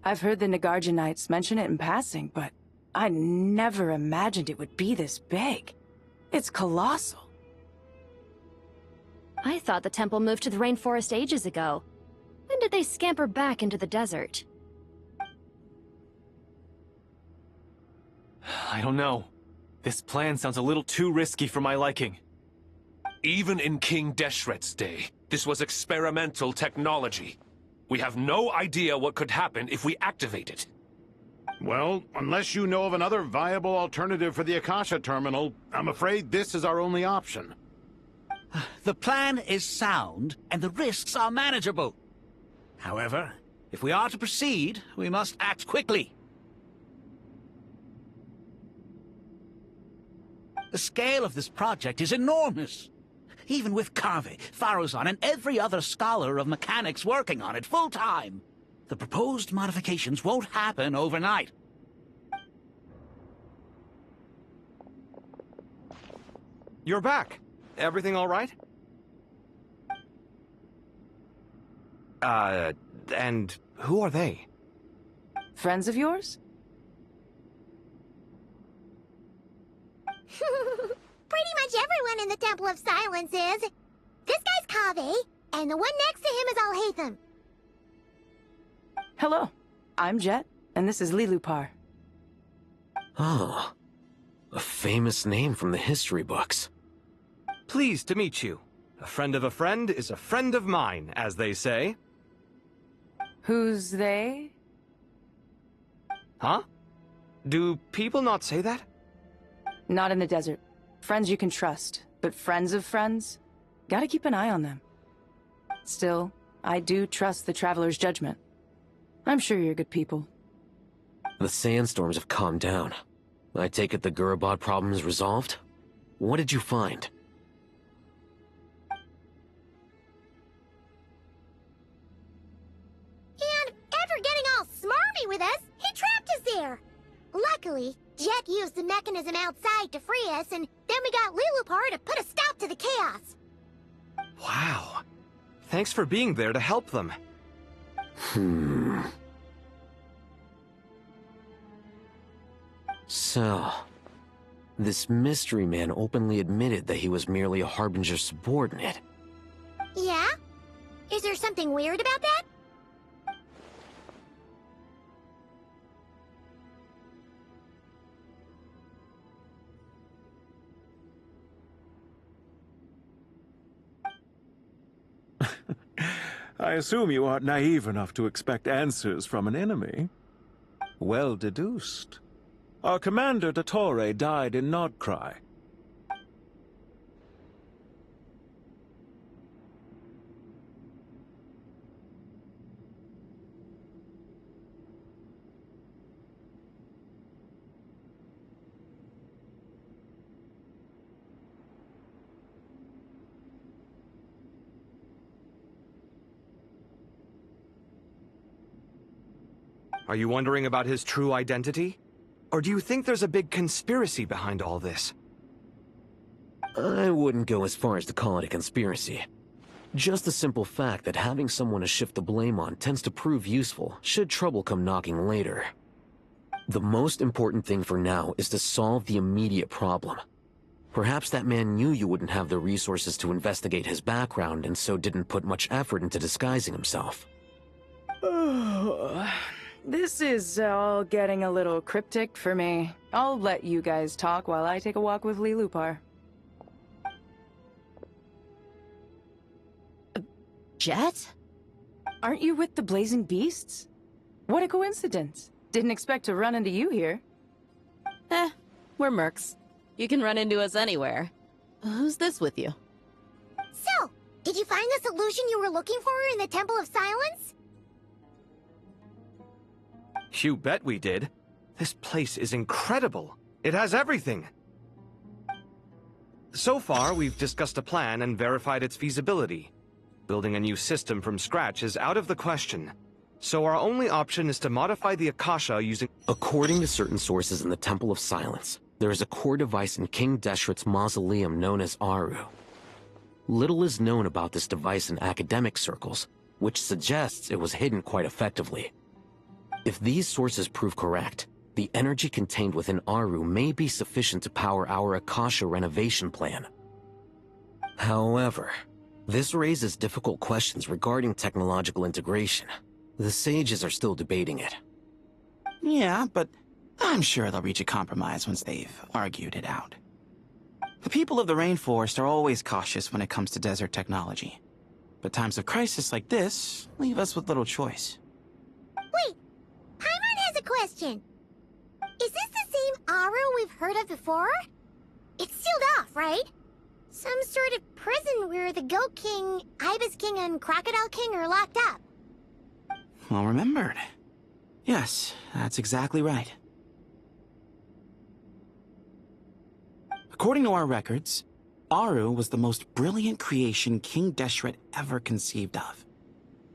I've heard the Nagarjanites mention it in passing, but I never imagined it would be this big. It's colossal. I thought the temple moved to the rainforest ages ago. When did they scamper back into the desert? I don't know. This plan sounds a little too risky for my liking. Even in King Deshret's day, this was experimental technology. We have no idea what could happen if we activate it. Well, unless you know of another viable alternative for the Akasha terminal, I'm afraid this is our only option. The plan is sound, and the risks are manageable. However, if we are to proceed, we must act quickly. The scale of this project is enormous. Even with Carve, Faruzan, and every other scholar of mechanics working on it full-time, the proposed modifications won't happen overnight. You're back. Everything all right? And who are they? Friends of yours? Pretty much everyone in the Temple of Silence is. This guy's Kaveh, and the one next to him is Alhaitham. Hello, I'm Jet, and this is Lilupar. Oh, a famous name from the history books. Pleased to meet you. A friend of a friend is a friend of mine, as they say. Who's they? Huh? Do people not say that? Not in the desert. Friends you can trust, but friends of friends? Gotta keep an eye on them. Still, I do trust the Traveler's judgment. I'm sure you're good people. The sandstorms have calmed down. I take it the Gurabad problem is resolved? What did you find? And after getting all smarmy with us, he trapped us there. Luckily, Jet used the mechanism outside to free us, and then we got Lilupar to put a stop to the chaos. Wow. Thanks for being there to help them. So, this mystery man openly admitted that he was merely a Harbinger subordinate. Yeah? Is there something weird about that? I assume you aren't naive enough to expect answers from an enemy. Well deduced. Our commander, Dottore, died in Nodcry. Are you wondering about his true identity? Or do you think there's a big conspiracy behind all this? I wouldn't go as far as to call it a conspiracy. Just the simple fact that having someone to shift the blame on tends to prove useful should trouble come knocking later. The most important thing for now is to solve the immediate problem. Perhaps that man knew you wouldn't have the resources to investigate his background and so didn't put much effort into disguising himself. This is all getting a little cryptic for me. I'll let you guys talk while I take a walk with Lilupar. Jet? Aren't you with the Blazing Beasts? What a coincidence. Didn't expect to run into you here. We're mercs. You can run into us anywhere. Who's this with you? So, did you find the solution you were looking for in the Temple of Silence? You bet we did. This place is incredible. It has everything. So far, we've discussed a plan and verified its feasibility. Building a new system from scratch is out of the question. So our only option is to modify the Akasha using... According to certain sources in the Temple of Silence, there is a core device in King Deshret's mausoleum known as Aru. Little is known about this device in academic circles, which suggests it was hidden quite effectively. If these sources prove correct, the energy contained within Aru may be sufficient to power our Akasha renovation plan. However, this raises difficult questions regarding technological integration. The sages are still debating it. Yeah, but I'm sure they'll reach a compromise once they've argued it out. The people of the rainforest are always cautious when it comes to desert technology. But times of crisis like this leave us with little choice. Wait, Paimon has a question. Is this the same Aru we've heard of before? It's sealed off, right? Some sort of prison where the Goat King, Ibis King, and Crocodile King are locked up. Well remembered. Yes, that's exactly right. According to our records, Aru was the most brilliant creation King Deshret ever conceived of.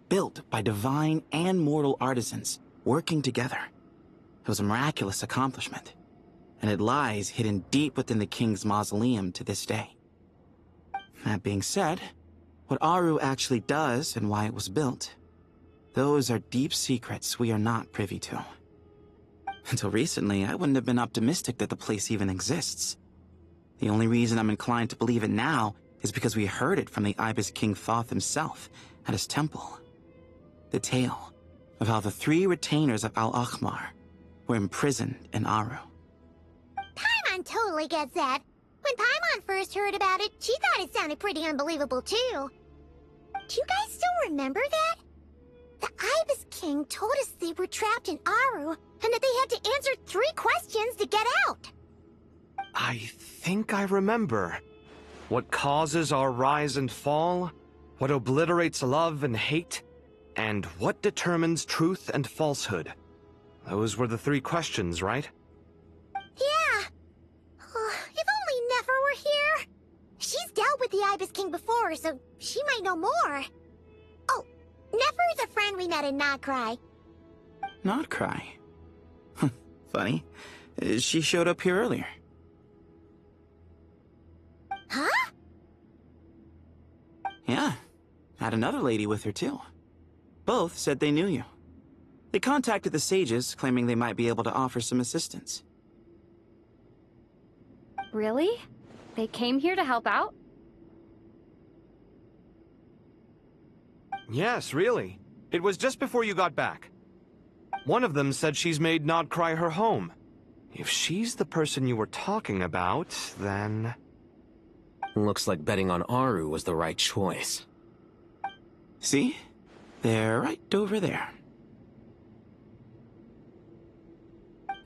Built by divine and mortal artisans working together. It was a miraculous accomplishment, and it lies hidden deep within the king's mausoleum to this day. That being said, what Aru actually does and why it was built, those are deep secrets we are not privy to. Until recently, I wouldn't have been optimistic that the place even exists. The only reason I'm inclined to believe it now is because we heard it from the Ibis King Thoth himself at his temple. The tale of how the 3 retainers of Al-Akhmar were imprisoned in Aru. Paimon totally gets that. When Paimon first heard about it, she thought it sounded pretty unbelievable too. Do you guys still remember that? The Ibis King told us they were trapped in Aru and that they had to answer 3 questions to get out. I think I remember. What causes our rise and fall? What obliterates love and hate? And what determines truth and falsehood? Those were the 3 questions, right? Yeah. If only Nefer were here. She's dealt with the Ibis King before, so she might know more. Oh, Nefer's a friend we met in Notcry. Notcry? Funny. She showed up here earlier. Huh? Yeah. Had another lady with her, too. Both said they knew you. They contacted the sages, claiming they might be able to offer some assistance. Really? They came here to help out? Yes, really. It was just before you got back. One of them said she's made Notcry her home. If she's the person you were talking about, then... Looks like betting on Aru was the right choice. See? They're right over there.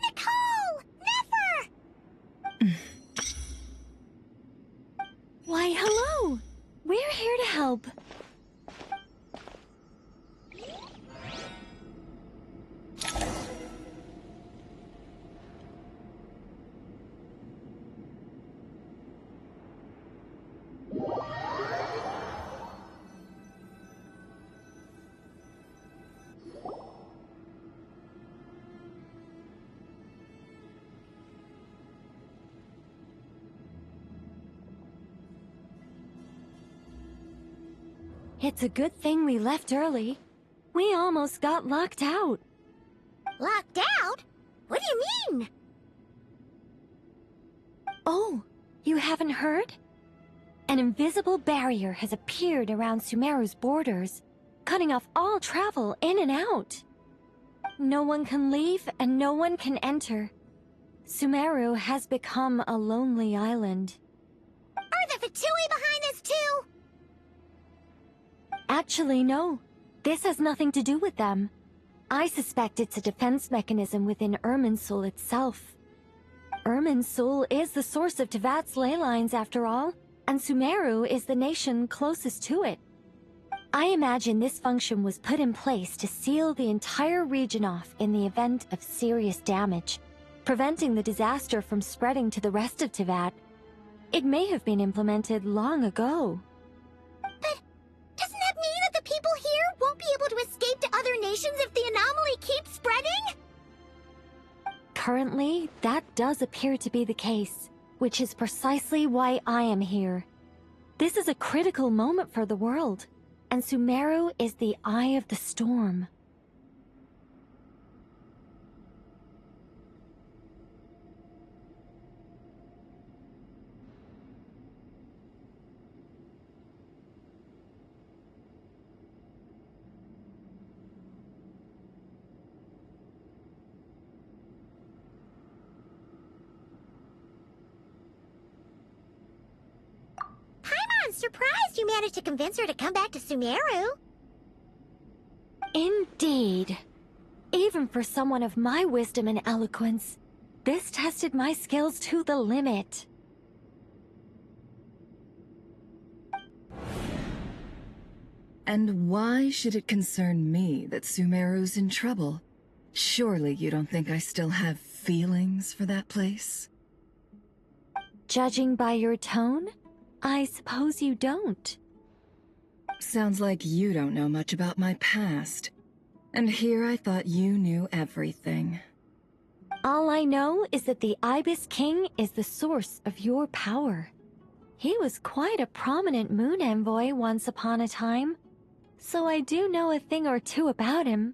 Nicole! Nefer! Why, hello! We're here to help. It's a good thing we left early. We almost got locked out. Locked out? What do you mean? Oh, you haven't heard? An invisible barrier has appeared around Sumeru's borders, cutting off all travel in and out. No one can leave and no one can enter. Sumeru has become a lonely island. Are the Fatui behind this too? Actually, no. This has nothing to do with them. I suspect it's a defense mechanism within Irminsul itself. Irminsul is the source of Tevat's ley lines, after all, and Sumeru is the nation closest to it. I imagine this function was put in place to seal the entire region off in the event of serious damage, preventing the disaster from spreading to the rest of Tevat. It may have been implemented long ago. But doesn't that mean that the people here won't be able to escape to other nations if the anomaly keeps spreading? Currently, that does appear to be the case, which is precisely why I am here. This is a critical moment for the world, and Sumeru is the eye of the storm. I'm surprised you managed to convince her to come back to Sumeru. Indeed. Even for someone of my wisdom and eloquence, this tested my skills to the limit. And why should it concern me that Sumeru's in trouble? Surely you don't think I still have feelings for that place? Judging by your tone, I suppose you don't. Sounds like you don't know much about my past. And here I thought you knew everything. All I know is that the Ibis King is the source of your power. He was quite a prominent moon envoy once upon a time, so I do know a thing or two about him.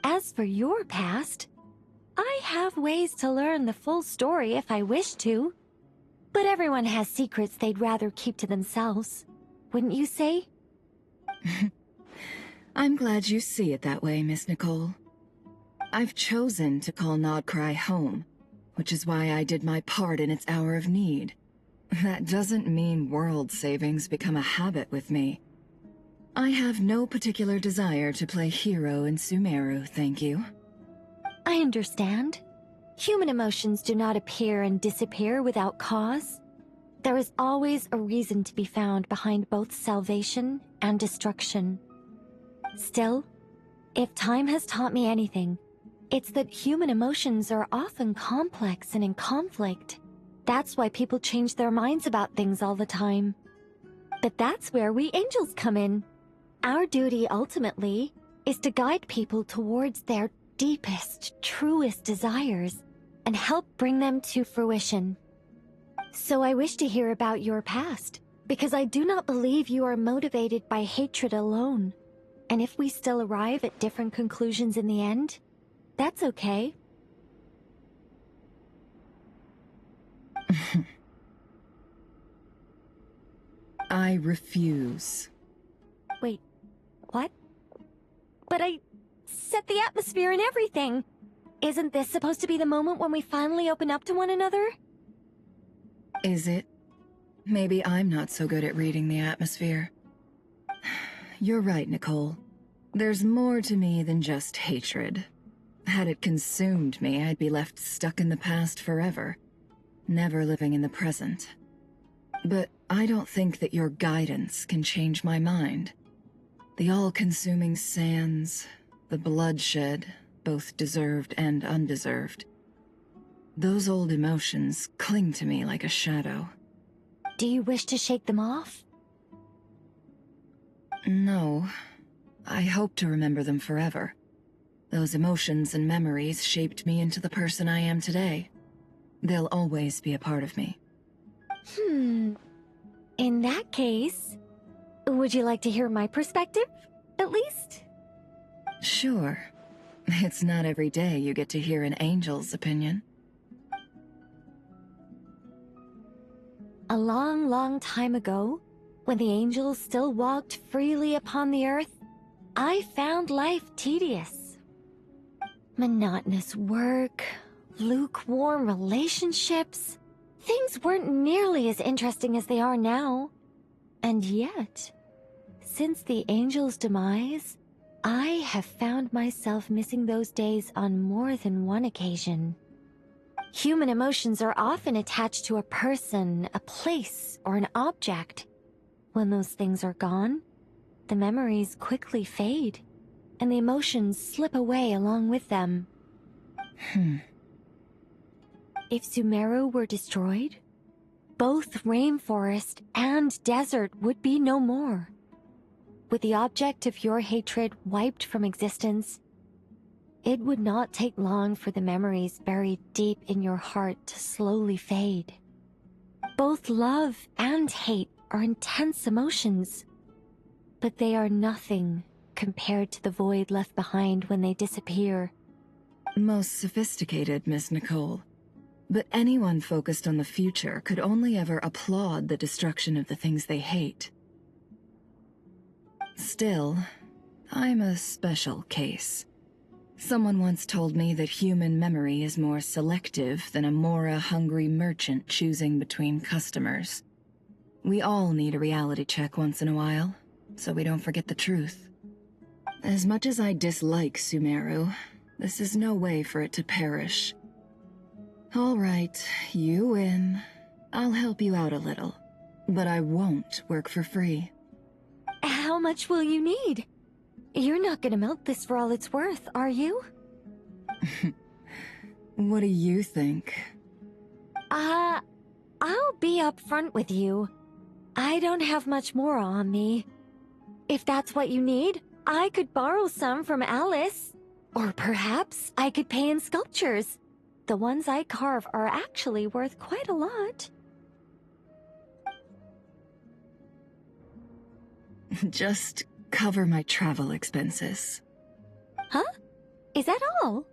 As for your past, I have ways to learn the full story if I wish to. But everyone has secrets they'd rather keep to themselves, wouldn't you say? I'm glad you see it that way, Miss Nicole. I've chosen to call Nodcry home, which is why I did my part in its hour of need. That doesn't mean world savings become a habit with me. I have no particular desire to play hero in Sumeru, thank you. I understand. Human emotions do not appear and disappear without cause. There is always a reason to be found behind both salvation and destruction. Still, if time has taught me anything, it's that human emotions are often complex and in conflict. That's why people change their minds about things all the time. But that's where we angels come in. Our duty, ultimately, is to guide people towards their deepest, truest desires and help bring them to fruition. So I wish to hear about your past, because I do not believe you are motivated by hatred alone. And if we still arrive at different conclusions in the end, that's okay. I refuse. Wait, what? But I set the atmosphere and everything. Isn't this supposed to be the moment when we finally open up to one another? Is it? Maybe I'm not so good at reading the atmosphere. You're right, Nicole. There's more to me than just hatred. Had it consumed me, I'd be left stuck in the past forever, never living in the present. But I don't think that your guidance can change my mind. The all-consuming sands, the bloodshed, both deserved and undeserved. Those old emotions cling to me like a shadow. Do you wish to shake them off? No. I hope to remember them forever. Those emotions and memories shaped me into the person I am today. They'll always be a part of me. In that case, would you like to hear my perspective, at least? Sure. It's not every day you get to hear an angel's opinion. A long, long time ago, when the angels still walked freely upon the earth, I found life tedious. Monotonous work, lukewarm relationships. Things weren't nearly as interesting as they are now. And yet, since the angels' demise, I have found myself missing those days on more than one occasion. Human emotions are often attached to a person, a place, or an object. When those things are gone, the memories quickly fade, and the emotions slip away along with them. If Sumeru were destroyed, both rainforest and desert would be no more. With the object of your hatred wiped from existence, it would not take long for the memories buried deep in your heart to slowly fade. Both love and hate are intense emotions. But they are nothing compared to the void left behind when they disappear. Most sophisticated, Miss Nicole. But anyone focused on the future could only ever applaud the destruction of the things they hate. Still, I'm a special case. Someone once told me that human memory is more selective than a Mora-hungry merchant choosing between customers. We all need a reality check once in a while, so we don't forget the truth. As much as I dislike Sumeru, this is no way for it to perish. All right, you win. I'll help you out a little, but I won't work for free. How much will you need? You're not gonna milk this for all it's worth, are you? What do you think? I'll be upfront with you. I don't have much more on me. If that's what you need, I could borrow some from Alice. Or perhaps I could pay in sculptures. The ones I carve are actually worth quite a lot. Just cover my travel expenses. Huh? Is that all?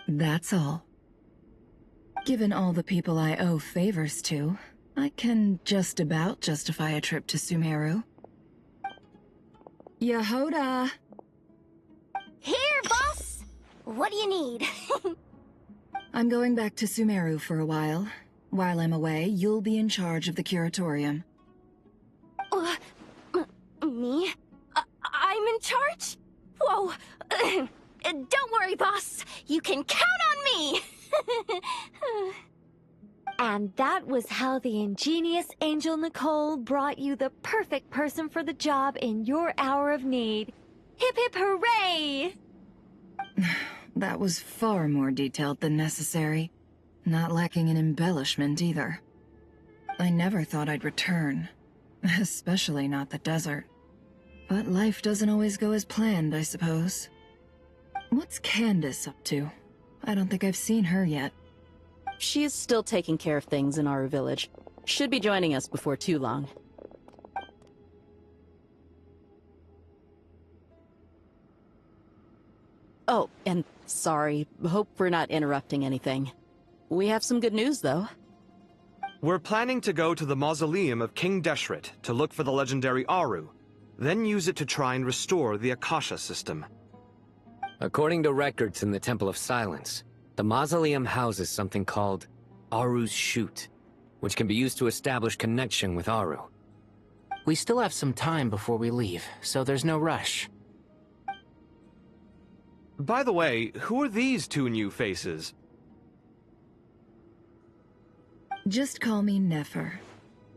That's all. Given all the people I owe favors to, I can just about justify a trip to Sumeru. Yehoda! Here, boss! What do you need? I'm going back to Sumeru for a while. While I'm away, you'll be in charge of the curatorium. Me? I'm in charge? Whoa. Don't worry, boss. You can count on me! And that was how the ingenious Angel Nicole brought you the perfect person for the job in your hour of need. Hip hip hooray! That was far more detailed than necessary. Not lacking in embellishment either. I never thought I'd return. Especially not the desert. But life doesn't always go as planned, I suppose. What's Candace up to? I don't think I've seen her yet. She is still taking care of things in our village. Should be joining us before too long. Oh, and sorry. Hope we're not interrupting anything. We have some good news, though. We're planning to go to the mausoleum of King Deshret to look for the legendary Aru, then use it to try and restore the Akasha system. According to records in the Temple of Silence, the mausoleum houses something called Aru's Chute, which can be used to establish connection with Aru. We still have some time before we leave, so there's no rush. By the way, who are these two new faces? Just call me Nefer.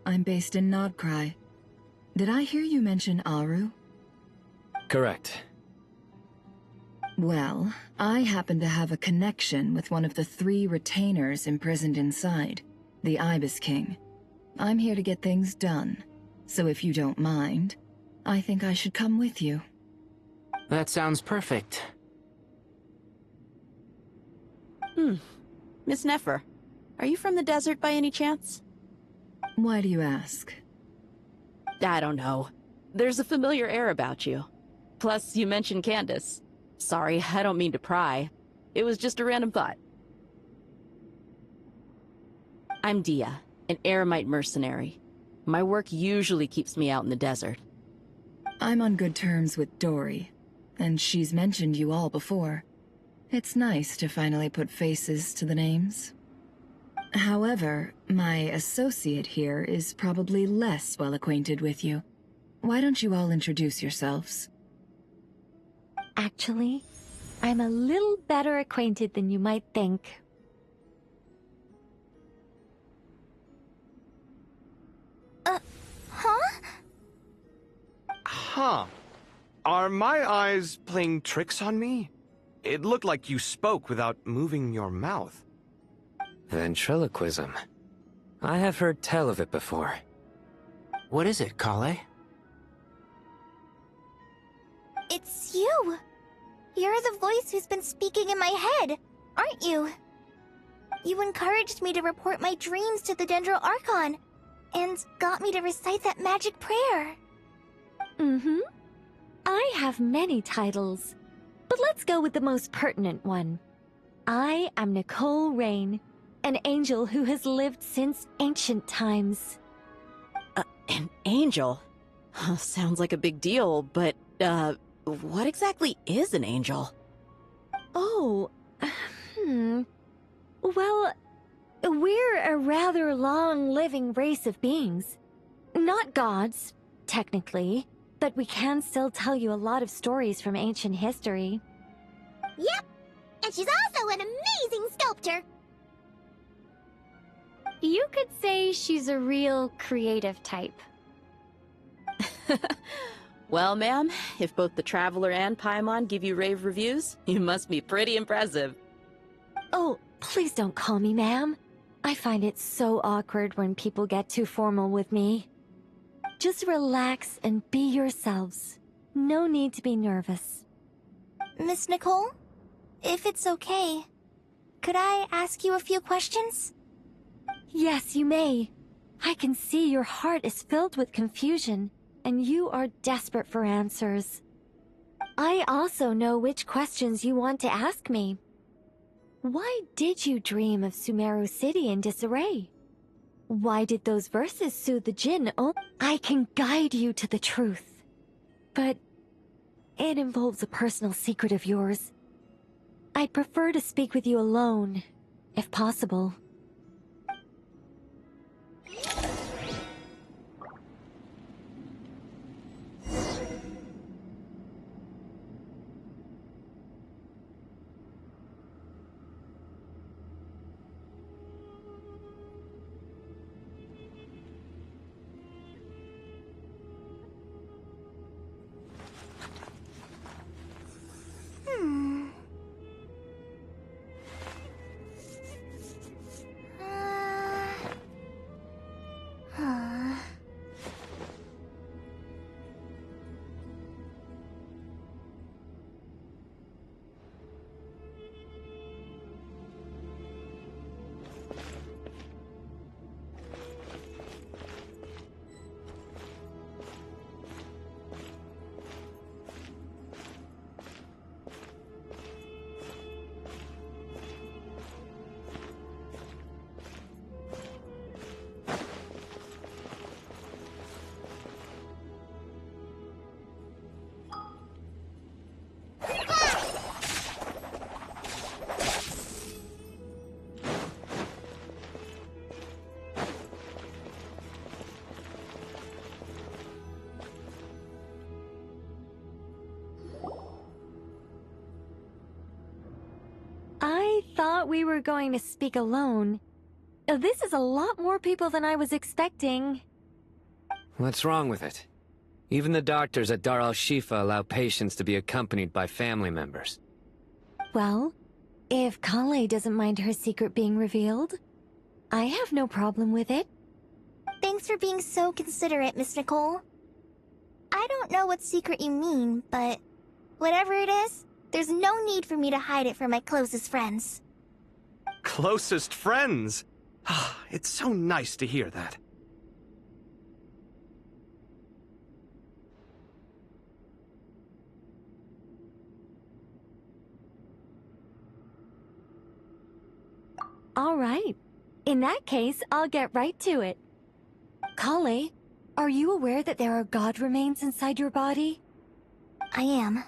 I'm based in Nodcry. Did I hear you mention Aru? Correct. Well, I happen to have a connection with one of the 3 retainers imprisoned inside, the Ibis King. I'm here to get things done, so if you don't mind, I think I should come with you. That sounds perfect. Miss Nefer, are you from the desert by any chance? Why do you ask? I don't know. There's a familiar air about you. Plus, you mentioned Candace. Sorry, I don't mean to pry. It was just a random thought. I'm Dia, an eremite mercenary. My work usually keeps me out in the desert. I'm on good terms with Dory, and she's mentioned you all before. It's nice to finally put faces to the names. However, my associate here is probably less well acquainted with you. Why don't you all introduce yourselves? Actually, I'm a little better acquainted than you might think. Huh? Huh. Are my eyes playing tricks on me? It looked like you spoke without moving your mouth. Ventriloquism. I have heard tell of it before. What is it, Kale? It's you! You're the voice who's been speaking in my head, aren't you? You encouraged me to report my dreams to the Dendro Archon, and got me to recite that magic prayer. Mm-hmm. I have many titles, but let's go with the most pertinent one. I am Nicole Rain, an angel who has lived since ancient times. An angel? Sounds like a big deal, but, what exactly is an angel? Oh, Well, we're a rather long-living race of beings. Not gods, technically, but we can still tell you a lot of stories from ancient history. Yep, and she's also an amazing sculptor. You could say she's a real creative type. Well, ma'am, if both the Traveler and Paimon give you rave reviews, you must be pretty impressive. Oh, please don't call me ma'am. I find it so awkward when people get too formal with me. Just relax and be yourselves. No need to be nervous. Miss Nicole, if it's okay, could I ask you a few questions? Yes, you may. I can see your heart is filled with confusion, and you are desperate for answers. I also know which questions you want to ask me. Why did you dream of Sumeru City in disarray? Why did those verses soothe the Jinn? Oh, I can guide you to the truth. But it involves a personal secret of yours. I'd prefer to speak with you alone, if possible. I thought we were going to speak alone. This is a lot more people than I was expecting. What's wrong with it? Even the doctors at Dar al-Shifa allow patients to be accompanied by family members. Well, if Kale doesn't mind her secret being revealed, I have no problem with it. Thanks for being so considerate, Miss Nicole. I don't know what secret you mean, but whatever it is, there's no need for me to hide it from my closest friends. Closest friends? It's so nice to hear that. All right. In that case, I'll get right to it. Kale, are you aware that there are god remains inside your body? I am.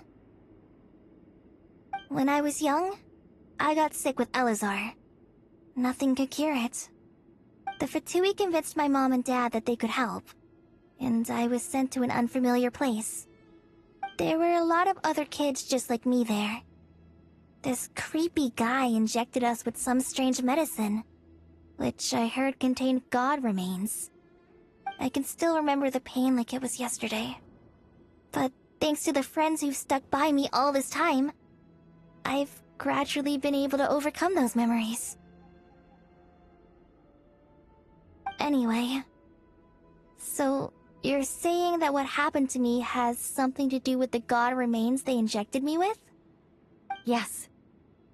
When I was young, I got sick with Elazar. Nothing could cure it. The Fatui convinced my mom and dad that they could help, and I was sent to an unfamiliar place. There were a lot of other kids just like me there. This creepy guy injected us with some strange medicine, which I heard contained god remains. I can still remember the pain like it was yesterday. But thanks to the friends who've stuck by me all this time, I've gradually been able to overcome those memories. Anyway, so you're saying that what happened to me has something to do with the god remains they injected me with? Yes.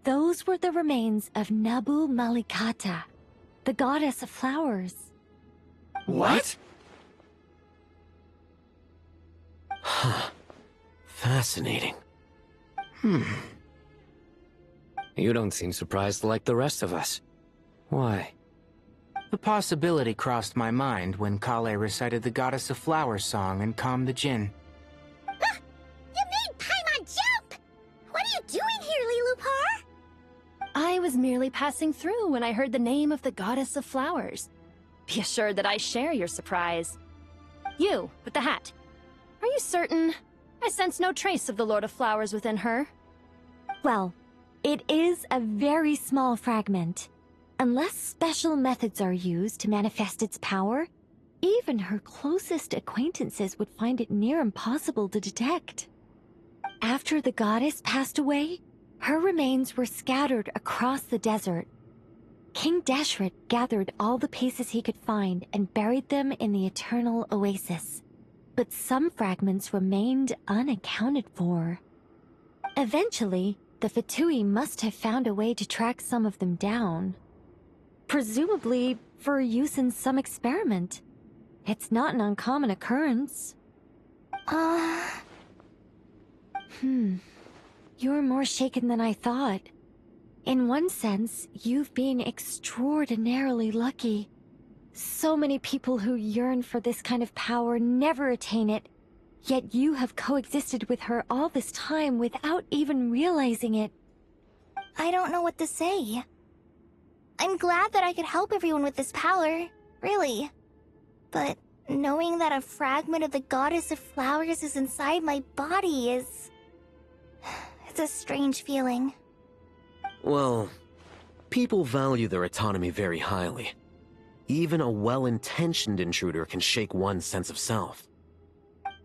Those were the remains of Nabu Malikata, the goddess of flowers. What? Huh. Fascinating. You don't seem surprised like the rest of us. Why? The possibility crossed my mind when Kale recited the Goddess of Flowers song and calmed the Jinn. You made Paimon jump! What are you doing here, Lilupar? I was merely passing through when I heard the name of the Goddess of Flowers. Be assured that I share your surprise. You, with the hat. Are you certain? I sense no trace of the Lord of Flowers within her. Well, it is a very small fragment. Unless special methods are used to manifest its power, even her closest acquaintances would find it near impossible to detect. After the goddess passed away, her remains were scattered across the desert. King Deshret gathered all the pieces he could find and buried them in the Eternal Oasis. But some fragments remained unaccounted for. Eventually, the Fatui must have found a way to track some of them down. Presumably for use in some experiment. It's not an uncommon occurrence. You're more shaken than I thought. In one sense, you've been extraordinarily lucky. So many people who yearn for this kind of power never attain it, yet you have coexisted with her all this time without even realizing it. I don't know what to say. I'm glad that I could help everyone with this power, really. But knowing that a fragment of the Goddess of Flowers is inside my body is... it's a strange feeling. Well, people value their autonomy very highly. Even a well-intentioned intruder can shake one's sense of self.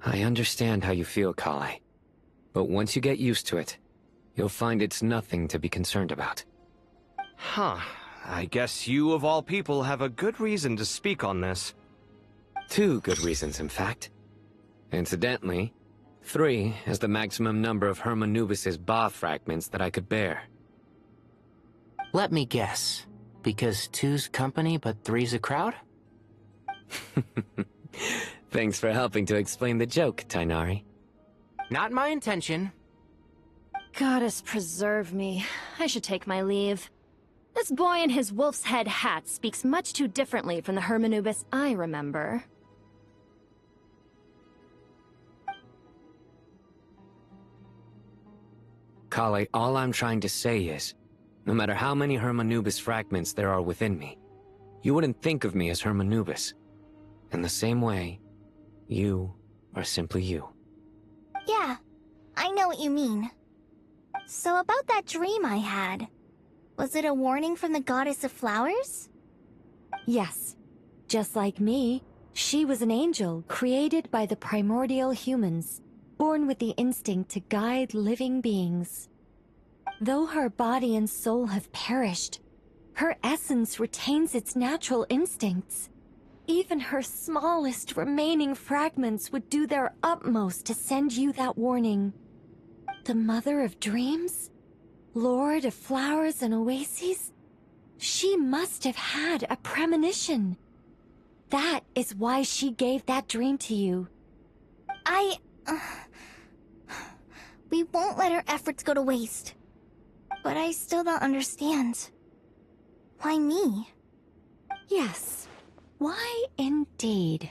I understand how you feel, Kale. But once you get used to it, you'll find it's nothing to be concerned about. Huh. I guess you, of all people, have a good reason to speak on this. 2 good reasons, in fact. Incidentally, 3 is the maximum number of Hermanubis' Ba fragments that I could bear. Let me guess. Because 2's company, but 3's a crowd? Thanks for helping to explain the joke, Tainari. Not my intention. Goddess preserve me. I should take my leave. This boy in his wolf's head hat speaks much too differently from the Hermanubis I remember. Kale, all I'm trying to say is, no matter how many Hermanubis fragments there are within me, you wouldn't think of me as Hermanubis. In the same way, you are simply you. Yeah, I know what you mean. So about that dream I had, was it a warning from the Goddess of Flowers? Yes. Just like me, she was an angel created by the primordial humans, born with the instinct to guide living beings. Though her body and soul have perished, her essence retains its natural instincts. Even her smallest remaining fragments would do their utmost to send you that warning. The Mother of Dreams? Lord of Flowers and Oases? She must have had a premonition. That is why she gave that dream to you. We won't let our efforts go to waste. But I still don't understand. Why me? Yes. Why indeed?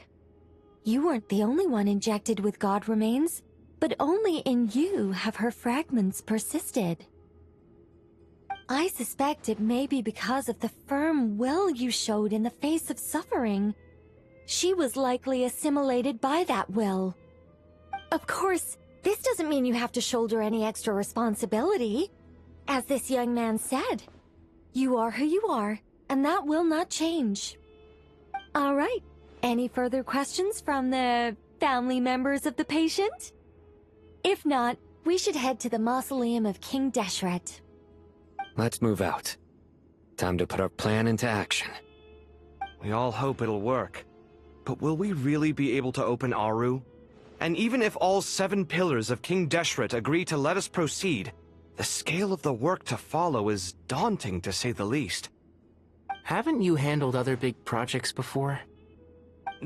You weren't the only one injected with God remains, but only in you have her fragments persisted. I suspect it may be because of the firm will you showed in the face of suffering. She was likely assimilated by that will. Of course, this doesn't mean you have to shoulder any extra responsibility. As this young man said, you are who you are, and that will not change. All right. Any further questions from the family members of the patient? If not, we should head to the mausoleum of King Deshret. Let's move out. Time to put our plan into action. We all hope it'll work. But will we really be able to open Aru? And even if all 7 pillars of King Deshret agree to let us proceed, the scale of the work to follow is daunting, to say the least. Haven't you handled other big projects before?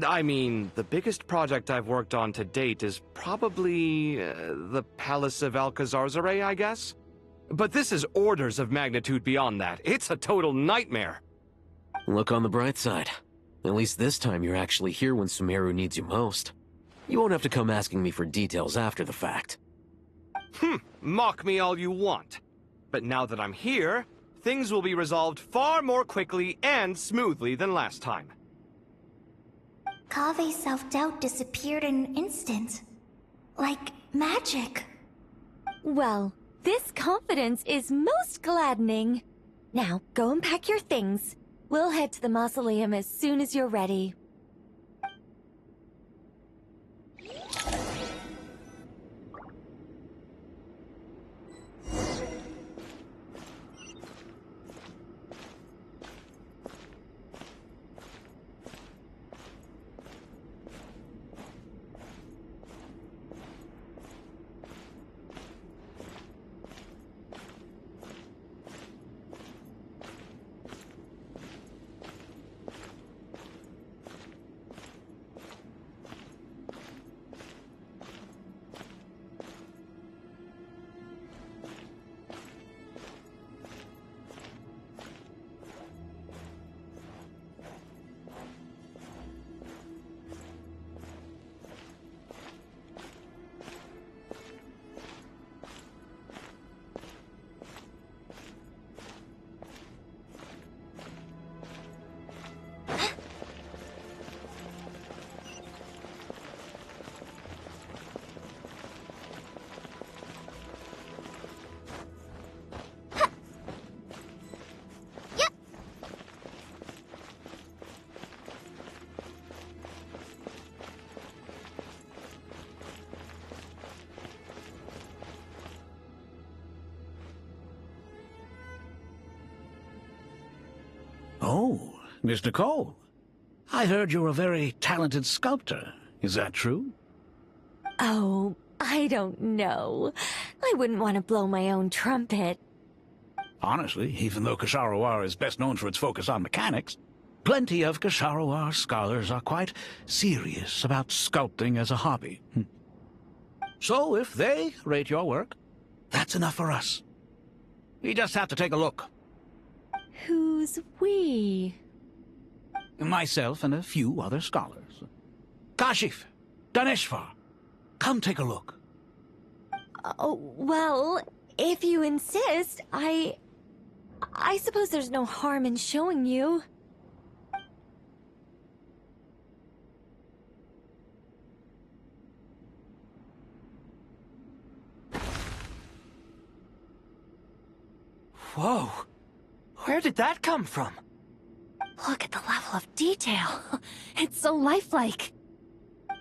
I mean, the biggest project I've worked on to date is probably the Palace of Alcazarzaray, I guess? But this is orders of magnitude beyond that. It's a total nightmare. Look on the bright side. At least this time you're actually here when Sumeru needs you most. You won't have to come asking me for details after the fact. Mock me all you want. But now that I'm here, things will be resolved far more quickly and smoothly than last time. Kave's self-doubt disappeared in an instant. Like magic. Well, this confidence is most gladdening. Now, go and pack your things. We'll head to the mausoleum as soon as you're ready. Oh, Miss Nicole. I heard you're a very talented sculptor. Is that true? Oh, I don't know. I wouldn't want to blow my own trumpet. Honestly, even though Kasharawar is best known for its focus on mechanics, plenty of Kasharawar scholars are quite serious about sculpting as a hobby. So if they rate your work, that's enough for us. We just have to take a look. Who's we? Myself and a few other scholars. Kashif, Daneshvar, come take a look. Oh, well, if you insist, I suppose there's no harm in showing you. Whoa! Where did that come from? Look at the level of detail. It's so lifelike.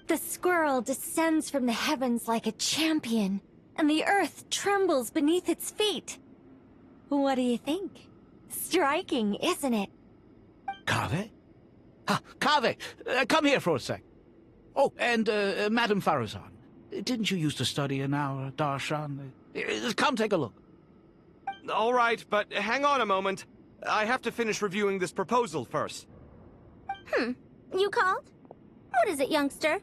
The squirrel descends from the heavens like a champion, and the earth trembles beneath its feet. What do you think? Striking, isn't it? Kaveh? Kaveh, come here for a sec. Oh, and Madame Farazan, didn't you used to study in our darshan? Come take a look. All right, but hang on a moment. I have to finish reviewing this proposal first. You called? What is it, youngster?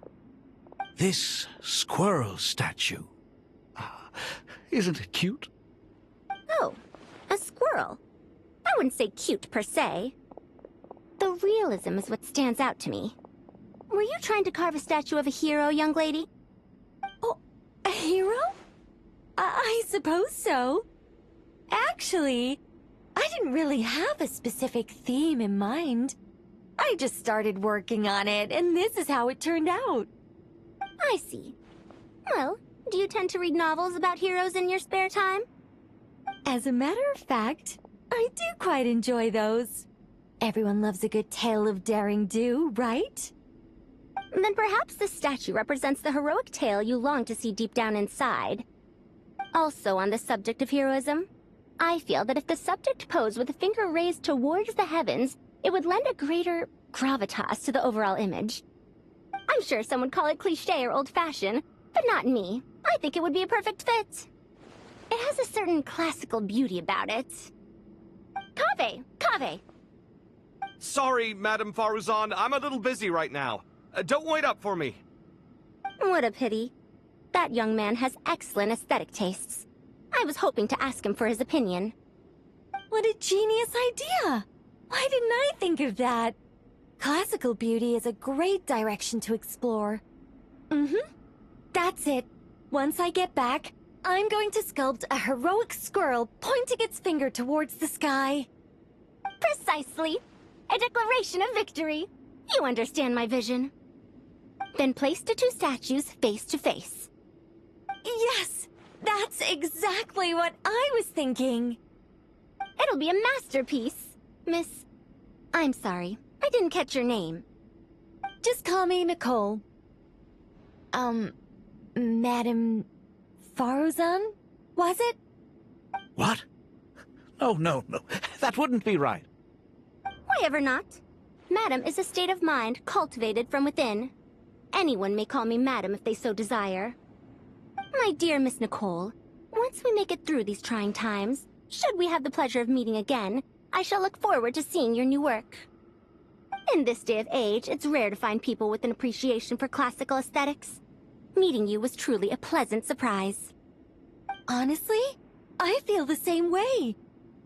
This squirrel statue. Isn't it cute? Oh, a squirrel. I wouldn't say cute per se. The realism is what stands out to me. Were you trying to carve a statue of a hero, young lady? Oh, a hero? I suppose so. Actually, I didn't really have a specific theme in mind. I just started working on it, and this is how it turned out. I see. Well, do you tend to read novels about heroes in your spare time? As a matter of fact, I do quite enjoy those. Everyone loves a good tale of daring do, right? Then perhaps this statue represents the heroic tale you long to see deep down inside. Also on the subject of heroism, I feel that if the subject posed with a finger raised towards the heavens, it would lend a greater gravitas to the overall image. I'm sure some would call it cliché or old-fashioned, but not me. I think it would be a perfect fit. It has a certain classical beauty about it. Kaveh! Kaveh! Sorry, Madame Faruzan, I'm a little busy right now. Don't wait up for me. What a pity. That young man has excellent aesthetic tastes. I was hoping to ask him for his opinion. What a genius idea! Why didn't I think of that? Classical beauty is a great direction to explore. Mm-hmm. That's it. Once I get back, I'm going to sculpt a heroic squirrel pointing its finger towards the sky. Precisely. A declaration of victory. You understand my vision. Then place the two statues face to face. Yes! That's exactly what I was thinking. It'll be a masterpiece, Miss... I'm sorry, I didn't catch your name. Just call me Nicole. Madam... Faruzan? Was it? What? No. That wouldn't be right. Why ever not? Madam is a state of mind cultivated from within. Anyone may call me Madam if they so desire. My dear Miss Nicole, once we make it through these trying times, should we have the pleasure of meeting again, I shall look forward to seeing your new work. In this day of age, it's rare to find people with an appreciation for classical aesthetics. Meeting you was truly a pleasant surprise. Honestly, I feel the same way.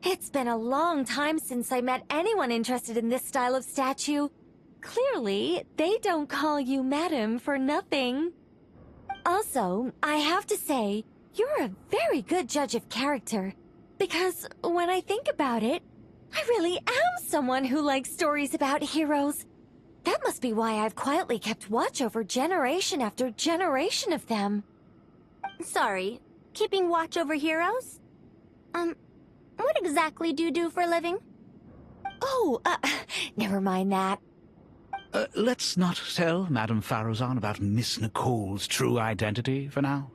It's been a long time since I met anyone interested in this style of statue. Clearly, they don't call you Madam for nothing. Also, I have to say, you're a very good judge of character. Because when I think about it, I really am someone who likes stories about heroes. That must be why I've quietly kept watch over generation after generation of them. Sorry, keeping watch over heroes? What exactly do you do for a living? Oh, never mind that. Let's not tell Madame Faruzan about Miss Nicole's true identity for now.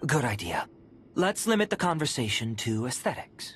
Good idea. Let's limit the conversation to aesthetics.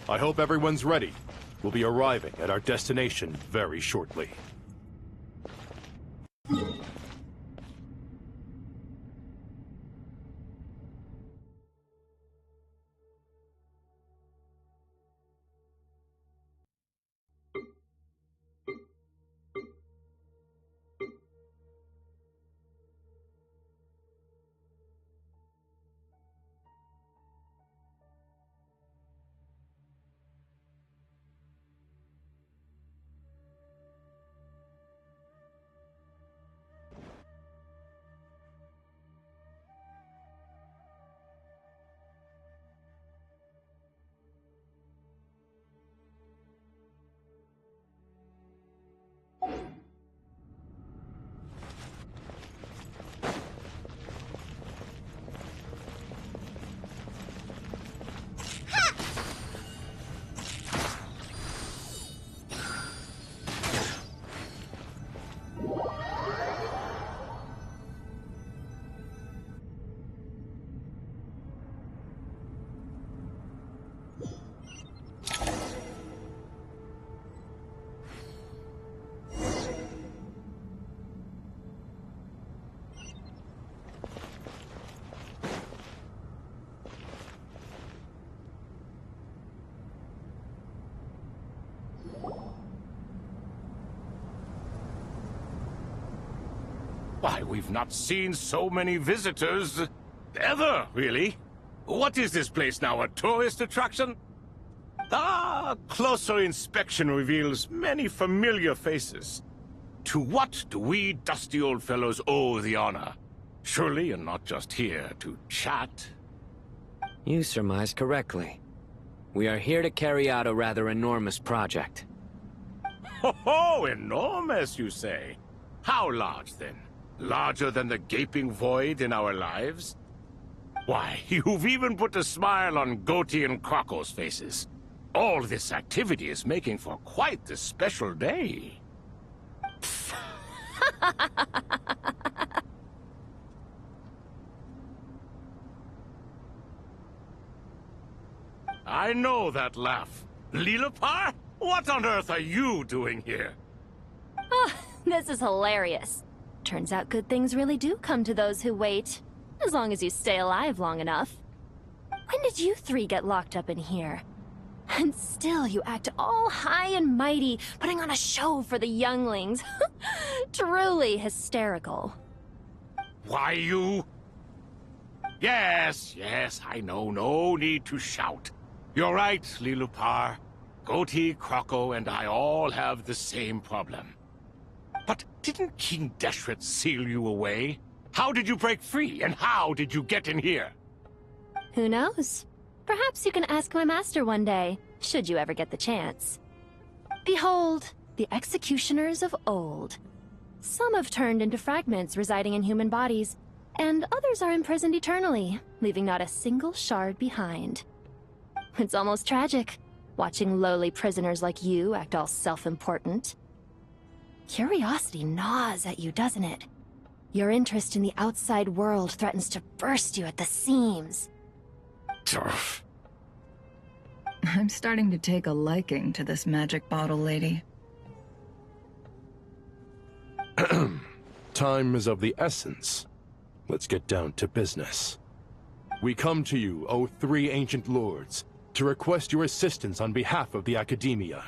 I hope everyone's ready. We'll be arriving at our destination very shortly. Why, we've not seen so many visitors ever, really. What is this place now, a tourist attraction? Ah, closer inspection reveals many familiar faces. To what do we dusty old fellows owe the honor? Surely you're not just here to chat. You surmise correctly. We are here to carry out a rather enormous project. Ho, enormous, you say? How large, then? Larger than the gaping void in our lives? Why, you've even put a smile on Goatee and Crocco's faces. All this activity is making for quite the special day. I know that laugh. Lilipar? What on earth are you doing here? Oh, this is hilarious. Turns out good things really do come to those who wait. As long as you stay alive long enough. When did you three get locked up in here? And still you act all high and mighty, putting on a show for the younglings. Truly hysterical. Why, you... Yes, I know. No need to shout. You're right, Lilipar. Goatee, Crocco, and I all have the same problem. But didn't King Deshret seal you away? How did you break free, and how did you get in here? Who knows? Perhaps you can ask my master one day, should you ever get the chance. Behold, the executioners of old. Some have turned into fragments residing in human bodies, and others are imprisoned eternally, leaving not a single shard behind. It's almost tragic, watching lowly prisoners like you act all self-important. Curiosity gnaws at you, doesn't it? Your interest in the outside world threatens to burst you at the seams. Turf. I'm starting to take a liking to this magic bottle lady. Time is of the essence. Let's get down to business. We come to you, O three ancient lords, to request your assistance on behalf of the Academia.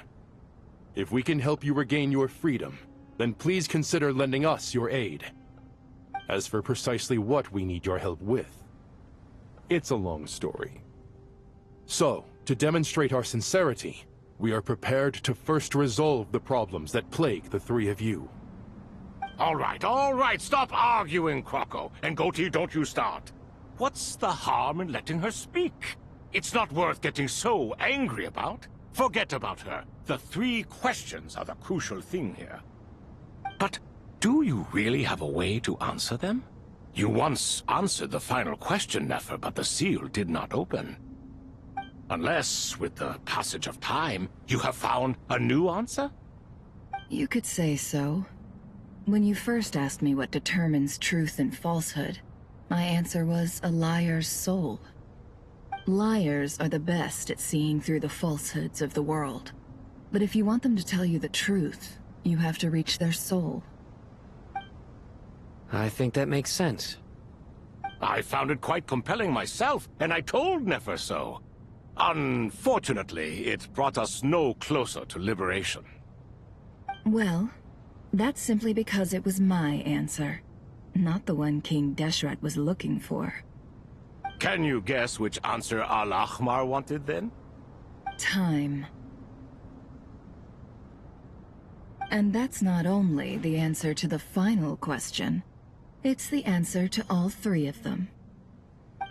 If we can help you regain your freedom, then please consider lending us your aid. As for precisely what we need your help with, it's a long story. So, to demonstrate our sincerity, we are prepared to first resolve the problems that plague the three of you. All right, stop arguing, Crocco. And Goatee, don't you start. What's the harm in letting her speak? It's not worth getting so angry about. Forget about her. The three questions are the crucial thing here. But do you really have a way to answer them? You once answered the final question, Nefer, but the seal did not open. Unless, with the passage of time, you have found a new answer? You could say so. When you first asked me what determines truth and falsehood, my answer was a liar's soul. Liars are the best at seeing through the falsehoods of the world. But if you want them to tell you the truth, you have to reach their soul. I think that makes sense. I found it quite compelling myself, and I told Nefer so. Unfortunately, it brought us no closer to liberation. Well, that's simply because it was my answer, not the one King Deshret was looking for. Can you guess which answer Al-Ahmar wanted, then? Time. And that's not only the answer to the final question, it's the answer to all three of them.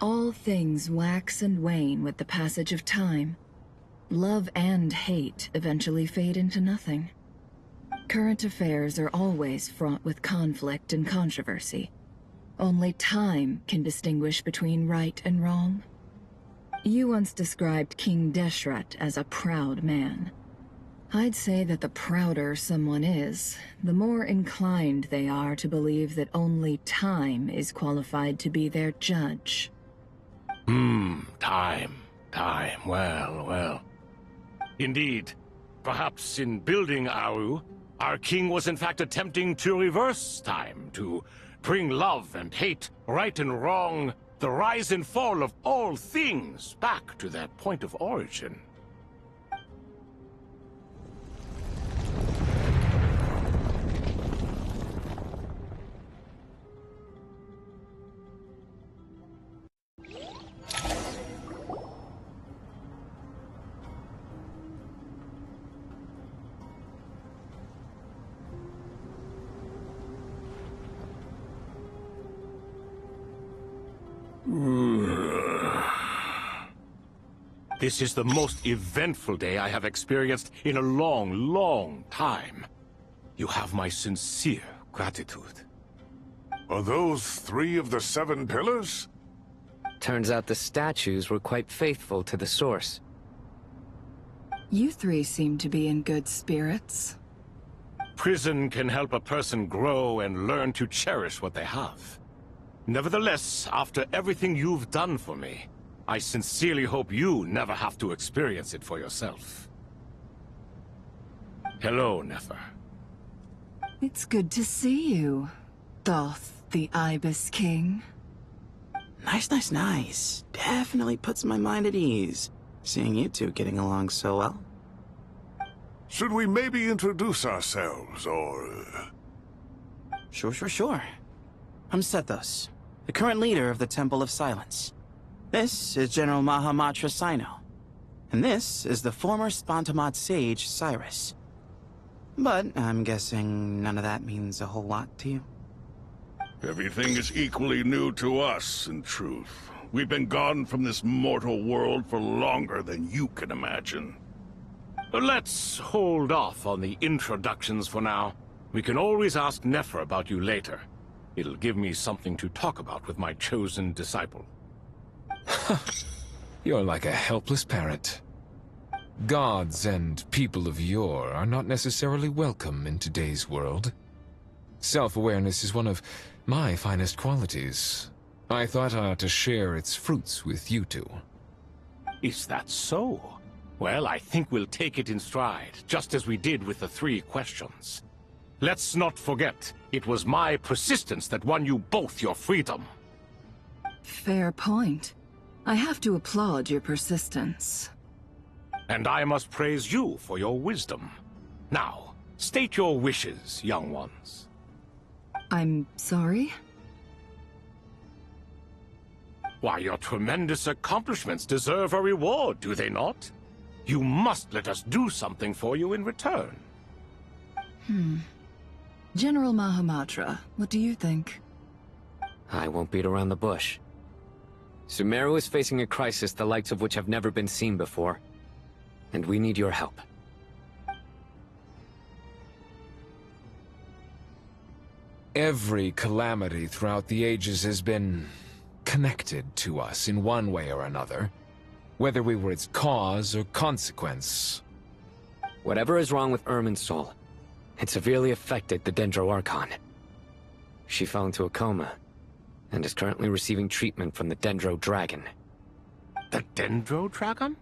All things wax and wane with the passage of time. Love and hate eventually fade into nothing. Current affairs are always fraught with conflict and controversy. Only time can distinguish between right and wrong. You once described King Deshret as a proud man. I'd say that the prouder someone is, the more inclined they are to believe that only time is qualified to be their judge. Time. Well. Indeed. Perhaps in building Aru, our king was in fact attempting to reverse time, to bring love and hate, right and wrong, the rise and fall of all things back to their point of origin. This is the most eventful day I have experienced in a long, long time. You have my sincere gratitude. Are those 3 of the 7 pillars? Turns out the statues were quite faithful to the source. You 3 seem to be in good spirits. Prison can help a person grow and learn to cherish what they have. Nevertheless, after everything you've done for me, I sincerely hope you never have to experience it for yourself. Hello, Nefer. It's good to see you, Thoth the Ibis King. Nice. Definitely puts my mind at ease, seeing you two getting along so well. Should we maybe introduce ourselves, or... Sure. I'm Sethos, the current leader of the Temple of Silence. This is General Mahamatra Sino, and this is the former Spantamad sage, Cyrus. But I'm guessing none of that means a whole lot to you. Everything is equally new to us, in truth. We've been gone from this mortal world for longer than you can imagine. Let's hold off on the introductions for now. We can always ask Nefer about you later. It'll give me something to talk about with my chosen disciple. You're like a helpless parrot. Gods and people of yore are not necessarily welcome in today's world. Self-awareness is one of my finest qualities. I thought I ought to share its fruits with you two. Is that so? Well, I think we'll take it in stride, just as we did with the 3 questions. Let's not forget, it was my persistence that won you both your freedom. Fair point. I have to applaud your persistence. And I must praise you for your wisdom. Now, state your wishes, young ones. I'm sorry? Why, your tremendous accomplishments deserve a reward, do they not? You must let us do something for you in return. General Mahamatra, what do you think? I won't beat around the bush. Sumeru is facing a crisis the likes of which have never been seen before. And we need your help. Every calamity throughout the ages has been connected to us in one way or another, whether we were its cause or consequence. Whatever is wrong with Irminsul, it severely affected the Dendro Archon. She fell into a coma, and is currently receiving treatment from the Dendro Dragon. The Dendro Dragon?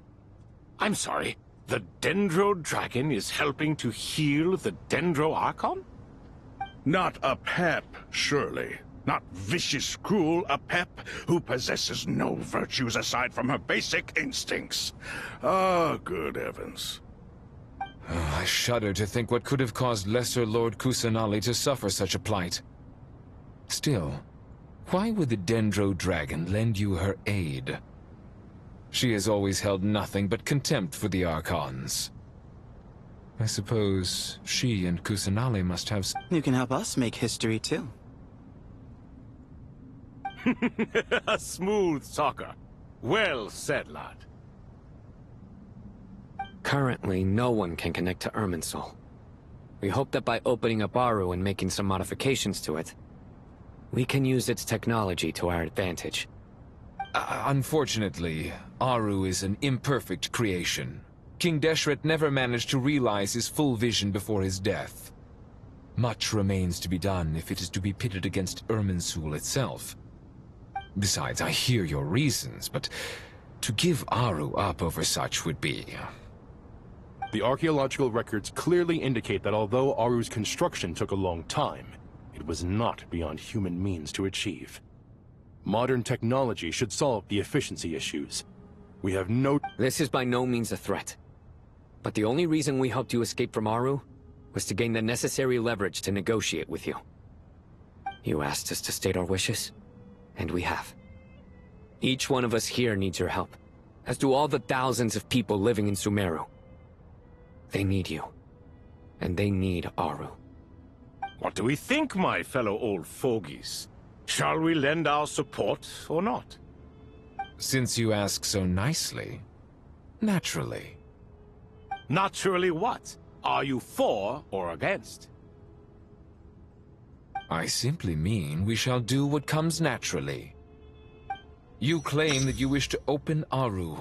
I'm sorry, the Dendro Dragon is helping to heal the Dendro Archon? Not a pep, surely. Not vicious, cruel, a pep who possesses no virtues aside from her basic instincts. Ah, good heavens. I shudder to think what could have caused Lesser Lord Kusanali to suffer such a plight. Still, why would the Dendro Dragon lend you her aid? She has always held nothing but contempt for the Archons. I suppose she and Kusanali must have... You can help us make history, too. A smooth talker. Well said, lad. Currently, no one can connect to Irminsul. We hope that by opening up Aru and making some modifications to it, we can use its technology to our advantage. Unfortunately, Aru is an imperfect creation. King Deshret never managed to realize his full vision before his death. Much remains to be done if it is to be pitted against Irminsul itself. Besides, I hear your reasons, but to give Aru up over such would be... The archaeological records clearly indicate that although Aru's construction took a long time, it was not beyond human means to achieve. Modern technology should solve the efficiency issues. We have no... This is by no means a threat. But the only reason we helped you escape from Aru was to gain the necessary leverage to negotiate with you. You asked us to state our wishes, and we have. Each one of us here needs your help, as do all the thousands of people living in Sumeru. They need you, and they need Aru. What do we think, my fellow old fogies? Shall we lend our support or not? Since you ask so nicely, Naturally. Naturally what? Are you for or against? I simply mean we shall do what comes naturally. You claim that you wish to open Aru.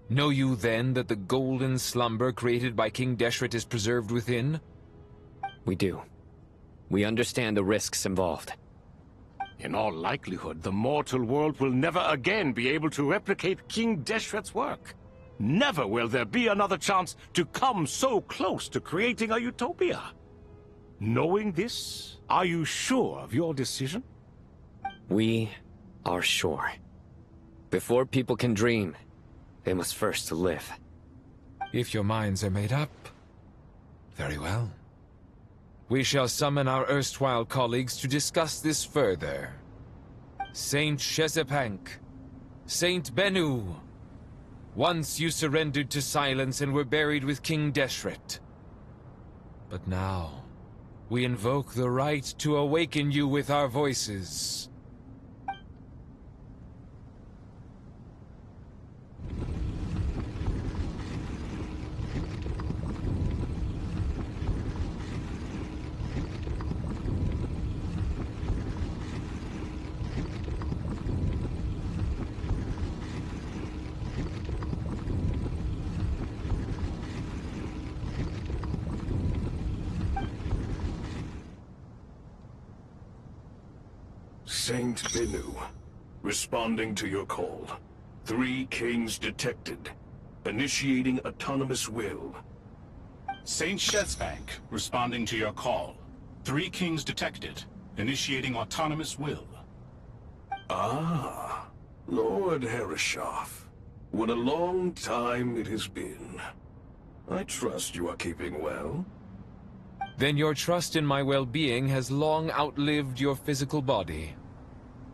Know you then that the golden slumber created by King Deshret is preserved within? We do. We understand the risks involved. In all likelihood, the mortal world will never again be able to replicate King Deshret's work. Never will there be another chance to come so close to creating a utopia. Knowing this, are you sure of your decision? We are sure. Before people can dream, they must first live. If your minds are made up, very well. We shall summon our erstwhile colleagues to discuss this further. Saint Shezepank, Saint Bennu, once you surrendered to silence and were buried with King Deshret. But now, we invoke the right to awaken you with our voices. Saint Bennu, responding to your call. 3 kings detected. Initiating autonomous will. Saint Shezepank, responding to your call. 3 kings detected. Initiating autonomous will. Ah, Lord Herreshoff. What a long time it has been. I trust you are keeping well. Then your trust in my well-being has long outlived your physical body.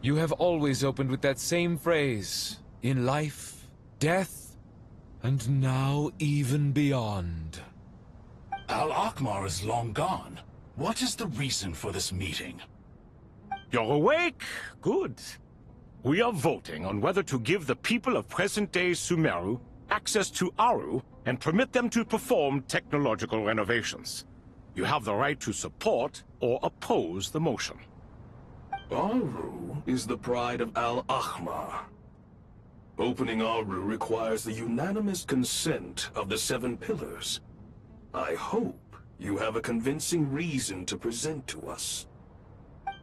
You have always opened with that same phrase, in life, death, and now even beyond. Al-Akhmar is long gone. What is the reason for this meeting? You're awake? Good. We are voting on whether to give the people of present-day Sumeru access to Aru and permit them to perform technological renovations. You have the right to support or oppose the motion. Aru is the pride of Al-Akhmar. Opening Aru requires the unanimous consent of the 7 pillars. I hope you have a convincing reason to present to us.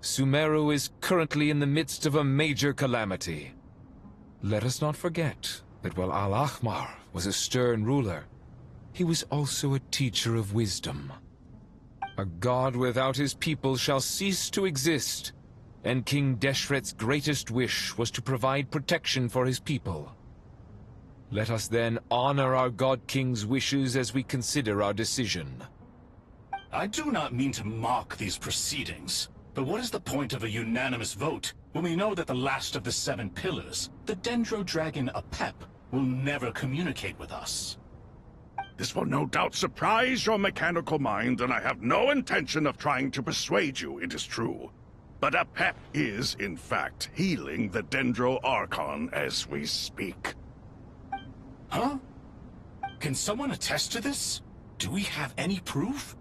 Sumeru is currently in the midst of a major calamity. Let us not forget that while Al-Akhmar was a stern ruler, he was also a teacher of wisdom. A god without his people shall cease to exist, and King Deshret's greatest wish was to provide protection for his people. Let us then honor our God King's wishes as we consider our decision. I do not mean to mock these proceedings, but what is the point of a unanimous vote when we know that the last of the 7 pillars, the Dendro Dragon Apep, will never communicate with us? This will no doubt surprise your mechanical mind, and I have no intention of trying to persuade you it is true. But Apep is, in fact, healing the Dendro Archon as we speak. Huh? Can someone attest to this? Do we have any proof?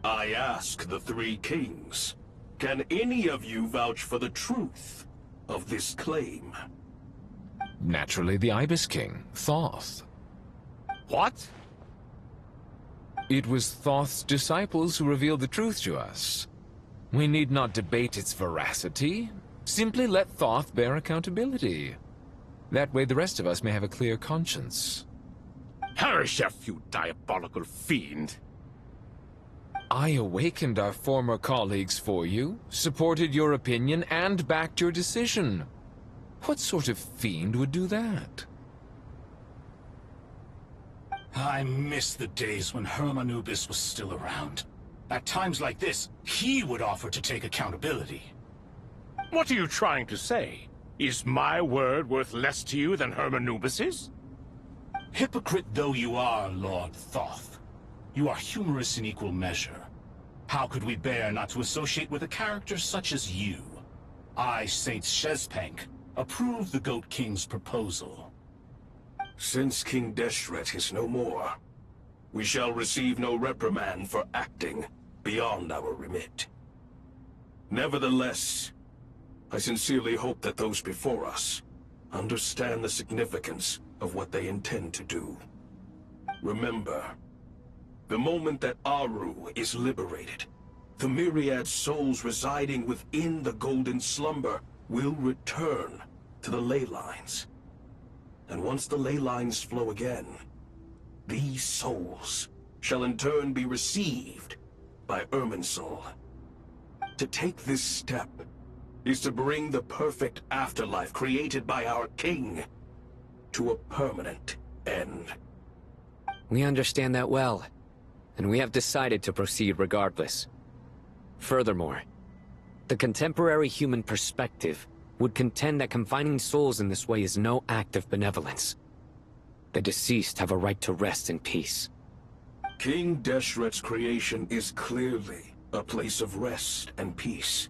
I ask the 3 kings. Can any of you vouch for the truth of this claim? Naturally, the Ibis King, Thoth. What? It was Thoth's disciples who revealed the truth to us. We need not debate its veracity. Simply let Thoth bear accountability. That way the rest of us may have a clear conscience. Herreshoff, you diabolical fiend! I awakened our former colleagues for you, supported your opinion, and backed your decision. What sort of fiend would do that? I miss the days when Hermanubis was still around. At times like this, he would offer to take accountability. What are you trying to say? Is my word worth less to you than Hermanubis's? Hypocrite though you are, Lord Thoth, you are humorous in equal measure. How could we bear not to associate with a character such as you? I, Saint Shezepank, approve the Goat King's proposal. Since King Deshret is no more, we shall receive no reprimand for acting beyond our remit. Nevertheless, I sincerely hope that those before us understand the significance of what they intend to do. Remember, the moment that Aru is liberated, the myriad souls residing within the Golden Slumber will return to the ley lines. And once the ley lines flow again, these souls shall in turn be received by Irminsul. To take this step is to bring the perfect afterlife created by our king to a permanent end. We understand that well, and we have decided to proceed regardless. Furthermore, the contemporary human perspective would contend that confining souls in this way is no act of benevolence. The deceased have a right to rest in peace. King Deshret's creation is clearly a place of rest and peace.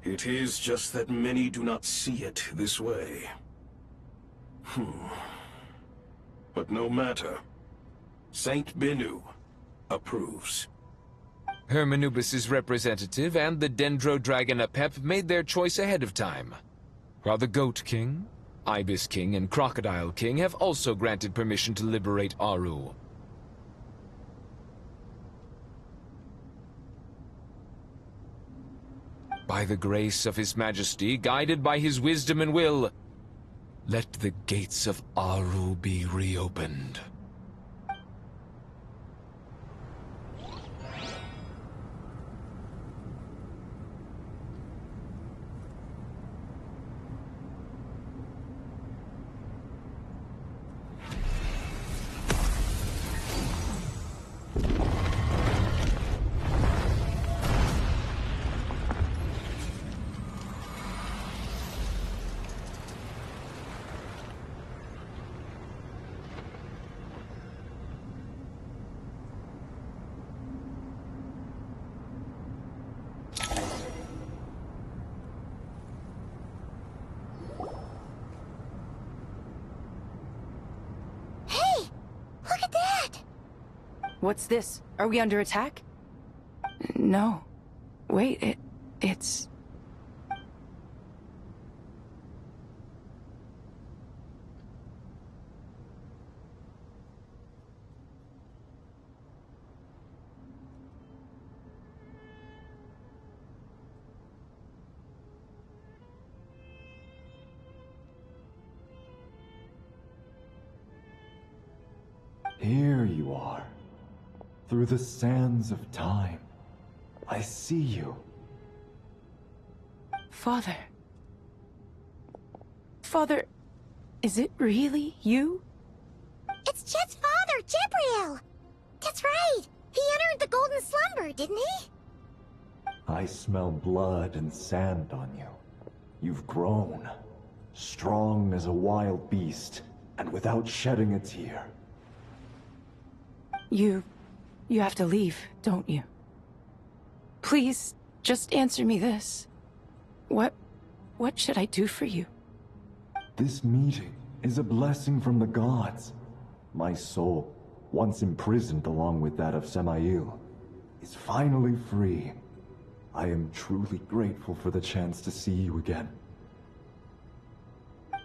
It is just that many do not see it this way. But no matter. Saint Binu approves. Hermanubis' representative and the Dendro Dragon Apep made their choice ahead of time, while the Goat King, Ibis King, and Crocodile King have also granted permission to liberate Aru. By the grace of His Majesty, guided by his wisdom and will, let the gates of Aru be reopened. What's this? Are we under attack? No. Wait, it's... Here you are. Through the sands of time, I see you. Father. Father, is it really you? It's Chet's father, Jibriel! That's right! He entered the Golden Slumber, didn't he? I smell blood and sand on you. You've grown. Strong as a wild beast, and without shedding a tear. You have to leave, don't you? Please, just answer me this. What should I do for you? This meeting is a blessing from the gods. My soul, once imprisoned along with that of Semail, is finally free. I am truly grateful for the chance to see you again.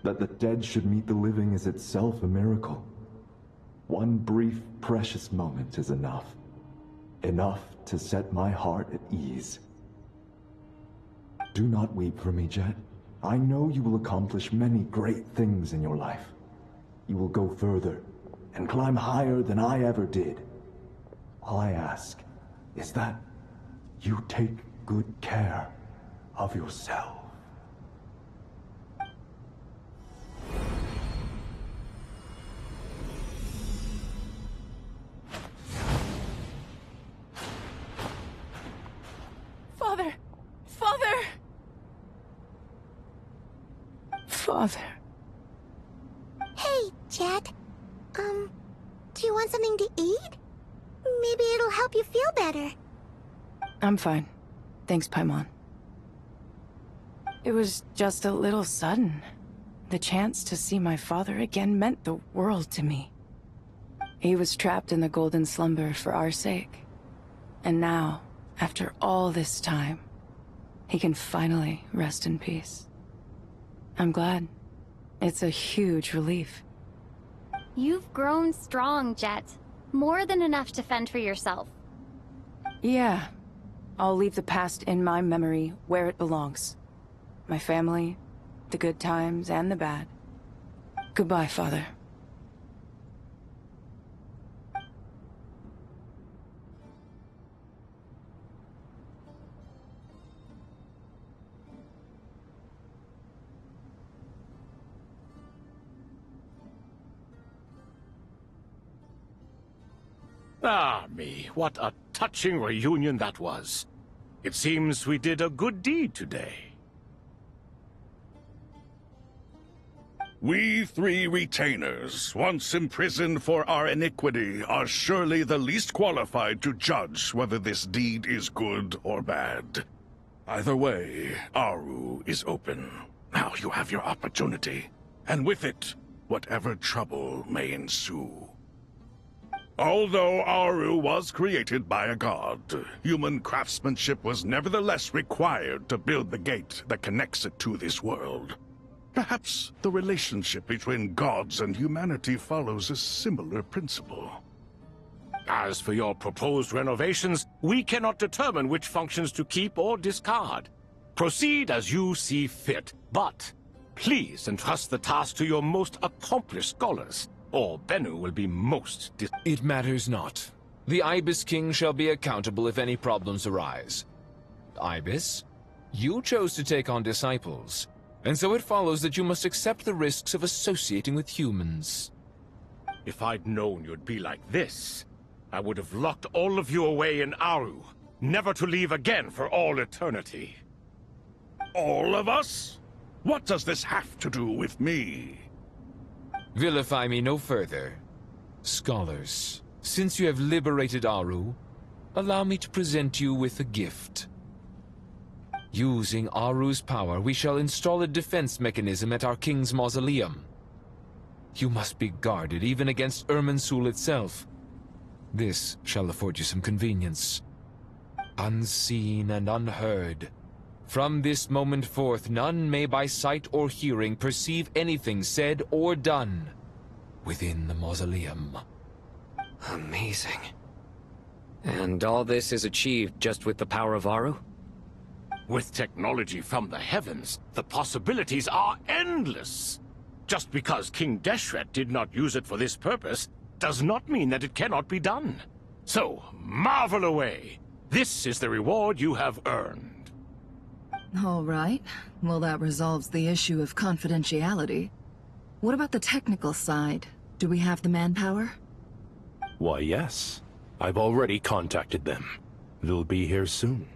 That the dead should meet the living is itself a miracle. One brief, precious moment is enough. Enough to set my heart at ease. Do not weep for me, Jet. I know you will accomplish many great things in your life. You will go further and climb higher than I ever did. All I ask is that you take good care of yourself. Father. Hey, Jet. Do you want something to eat? Maybe it'll help you feel better. I'm fine. Thanks, Paimon. It was just a little sudden. The chance to see my father again meant the world to me. He was trapped in the golden slumber for our sake. And now, after all this time, he can finally rest in peace. I'm glad. It's a huge relief. You've grown strong, Jet. More than enough to fend for yourself. Yeah. I'll leave the past in my memory where it belongs. My family, the good times and the bad. Goodbye, Father. Ah, me, what a touching reunion that was. It seems we did a good deed today. We three retainers, once imprisoned for our iniquity, are surely the least qualified to judge whether this deed is good or bad. Either way, Aru is open. Now you have your opportunity, and with it, whatever trouble may ensue. Although Aru was created by a god, human craftsmanship was nevertheless required to build the gate that connects it to this world. Perhaps the relationship between gods and humanity follows a similar principle. As for your proposed renovations, we cannot determine which functions to keep or discard. Proceed as you see fit, but please entrust the task to your most accomplished scholars, or Bennu will be most It matters not. The Ibis King shall be accountable if any problems arise. Ibis, you chose to take on disciples, and so it follows that you must accept the risks of associating with humans. If I'd known you'd be like this, I would have locked all of you away in Aru, never to leave again for all eternity. All of us? What does this have to do with me? Vilify me no further. Scholars, since you have liberated Aru, allow me to present you with a gift. Using Aru's power, we shall install a defense mechanism at our king's mausoleum. You must be guarded even against Irminsul itself. This shall afford you some convenience. Unseen and unheard. From this moment forth, none may by sight or hearing perceive anything said or done within the mausoleum. Amazing. And all this is achieved just with the power of Aru? With technology from the heavens, the possibilities are endless. Just because King Deshret did not use it for this purpose does not mean that it cannot be done. So, marvel away. This is the reward you have earned. All right. Well, that resolves the issue of confidentiality. What about the technical side? Do we have the manpower? Why, yes. I've already contacted them. They'll be here soon.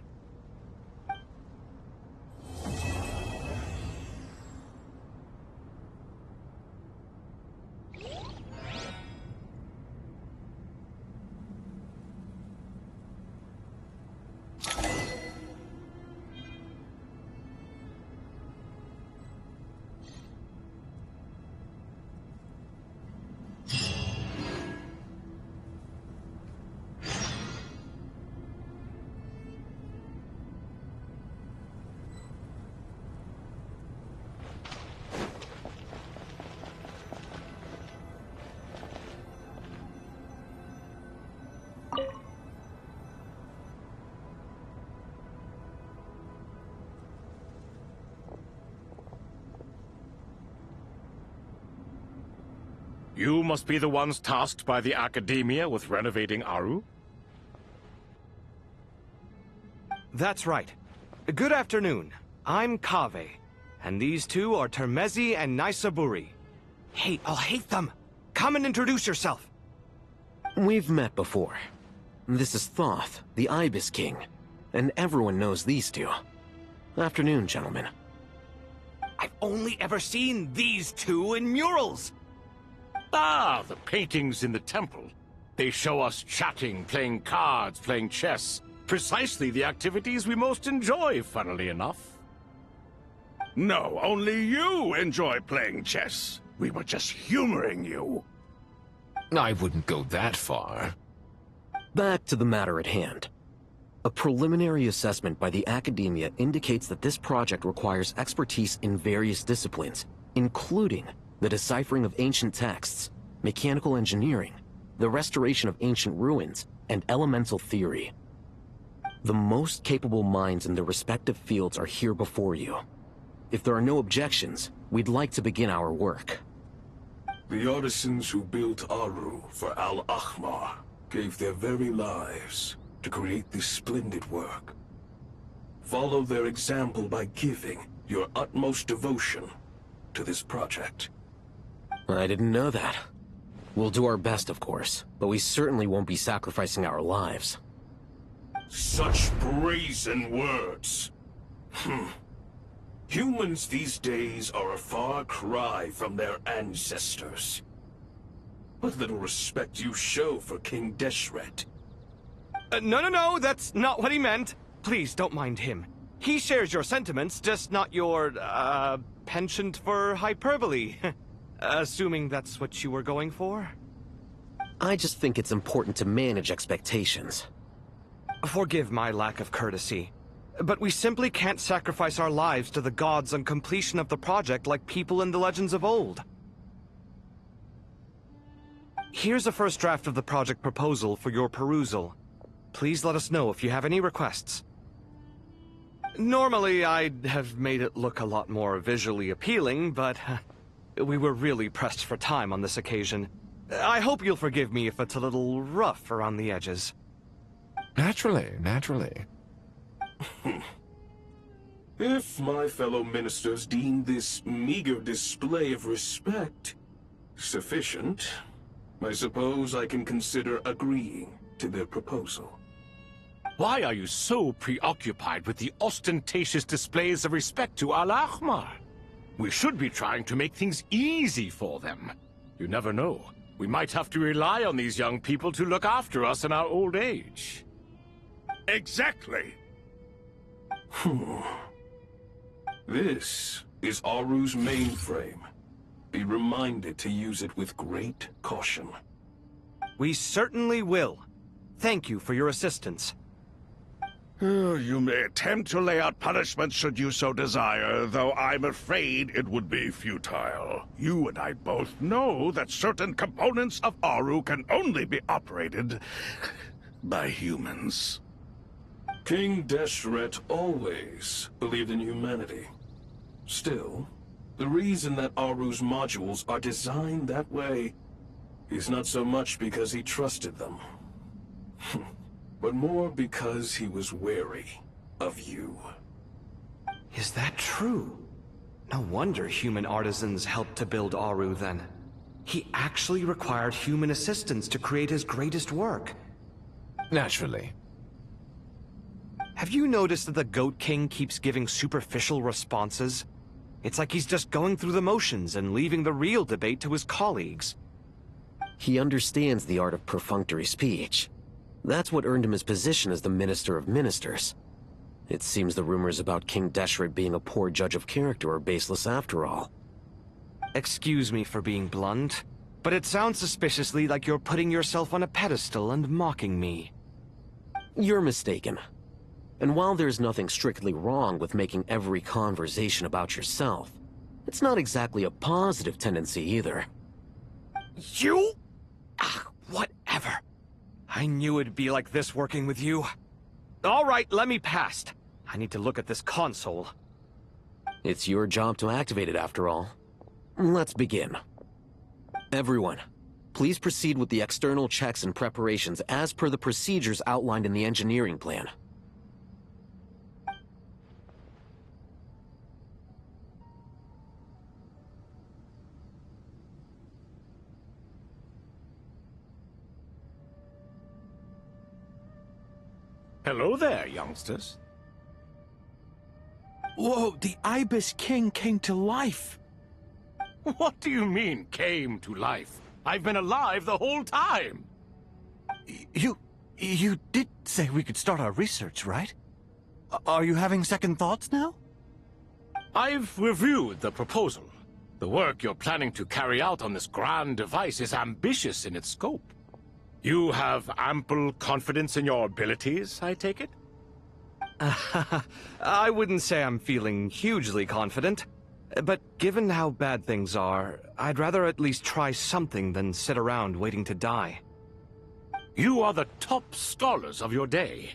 You must be the ones tasked by the Academia with renovating Aru? That's right. Good afternoon. I'm Kaveh, and these two are Termezi and Naisaburi. Hey, I'll hate them. Come and introduce yourself. We've met before. This is Thoth, the Ibis King, and everyone knows these two. Afternoon, gentlemen. I've only ever seen these two in murals. Ah, the paintings in the temple. They show us chatting, playing cards, playing chess. Precisely the activities we most enjoy, funnily enough. No, only you enjoy playing chess. We were just humoring you. I wouldn't go that far. Back to the matter at hand. A preliminary assessment by the Academia indicates that this project requires expertise in various disciplines, including the deciphering of ancient texts, mechanical engineering, the restoration of ancient ruins, and elemental theory. The most capable minds in their respective fields are here before you. If there are no objections, we'd like to begin our work. The artisans who built Aru for Al-Ahmar gave their very lives to create this splendid work. Follow their example by giving your utmost devotion to this project. I didn't know that. We'll do our best, of course, but we certainly won't be sacrificing our lives. Such brazen words. Humans these days are a far cry from their ancestors. What little respect you show for King Deshret. No, that's not what he meant. Please, don't mind him. He shares your sentiments, just not your, penchant for hyperbole. Assuming that's what you were going for? I just think it's important to manage expectations. Forgive my lack of courtesy, but we simply can't sacrifice our lives to the gods on completion of the project like people in the legends of old. Here's a first draft of the project proposal for your perusal. Please let us know if you have any requests. Normally, I'd have made it look a lot more visually appealing, but we were really pressed for time on this occasion. I hope you'll forgive me if it's a little rough around the edges. Naturally. If my fellow ministers deem this meager display of respect sufficient, I suppose I can consider agreeing to their proposal. Why are you so preoccupied with the ostentatious displays of respect to Al-Ahmar? We should be trying to make things easy for them. You never know. We might have to rely on these young people to look after us in our old age. Exactly. This is Aru's mainframe. Be reminded to use it with great caution. We certainly will. Thank you for your assistance. You may attempt to lay out punishment should you so desire, though I'm afraid it would be futile. You and I both know that certain components of Aru can only be operated by humans. King Deshret always believed in humanity. Still, the reason that Aru's modules are designed that way is not so much because he trusted them, but more because he was wary of you. Is that true? No wonder human artisans helped to build Aru then. He actually required human assistance to create his greatest work. Naturally. Have you noticed that the Goat King keeps giving superficial responses? It's like he's just going through the motions and leaving the real debate to his colleagues. He understands the art of perfunctory speech. That's what earned him his position as the Minister of Ministers. It seems the rumors about King Deshret being a poor judge of character are baseless after all. Excuse me for being blunt, but it sounds suspiciously like you're putting yourself on a pedestal and mocking me. You're mistaken. And while there's nothing strictly wrong with making every conversation about yourself, it's not exactly a positive tendency either. You? Whatever. I knew it'd be like this working with you. All right, let me past. I need to look at this console. It's your job to activate it after all. Let's begin. Everyone, please proceed with the external checks and preparations as per the procedures outlined in the engineering plan. Hello there, youngsters. Whoa, the Ibis King came to life. What do you mean, came to life? I've been alive the whole time. You did say we could start our research, right? Are you having second thoughts now? I've reviewed the proposal. The work you're planning to carry out on this grand device is ambitious in its scope. You have ample confidence in your abilities, I take it? I wouldn't say I'm feeling hugely confident. But given how bad things are, I'd rather at least try something than sit around waiting to die. You are the top scholars of your day.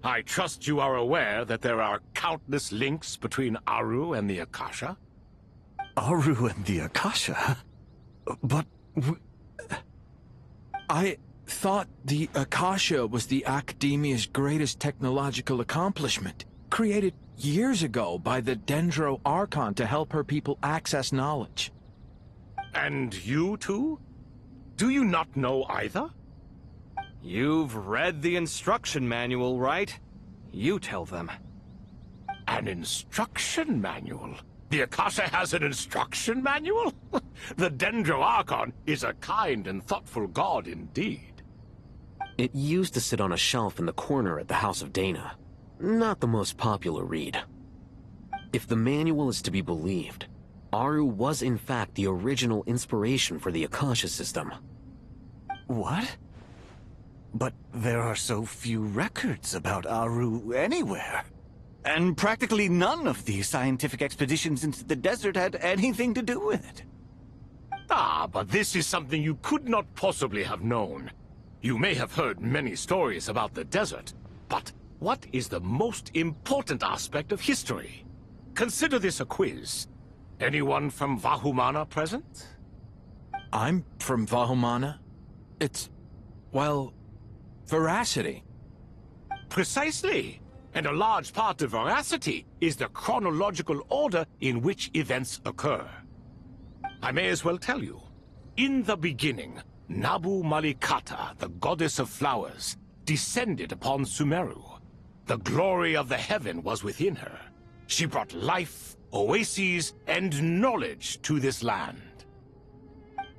I trust you are aware that there are countless links between Aru and the Akasha? Aru and the Akasha? But... I thought the Akasha was the Academia's greatest technological accomplishment, created years ago by the Dendro Archon to help her people access knowledge. And you too? Do you not know either? You've read the instruction manual, right? You tell them. An instruction manual? The Akasha has an instruction manual? The Dendro Archon is a kind and thoughtful god indeed. It used to sit on a shelf in the corner at the House of Dana. Not the most popular read. If the manual is to be believed, Aru was in fact the original inspiration for the Akasha system. What? But there are so few records about Aru anywhere. And practically none of the scientific expeditions into the desert had anything to do with it. Ah, but this is something you could not possibly have known. You may have heard many stories about the desert, but what is the most important aspect of history? Consider this a quiz. Anyone from Vahumana present? I'm from Vahumana. It's, well, veracity. Precisely. And a large part of veracity is the chronological order in which events occur. I may as well tell you. In the beginning, Nabu Malikata, the goddess of flowers, descended upon Sumeru. The glory of the heaven was within her. She brought life, oases, and knowledge to this land.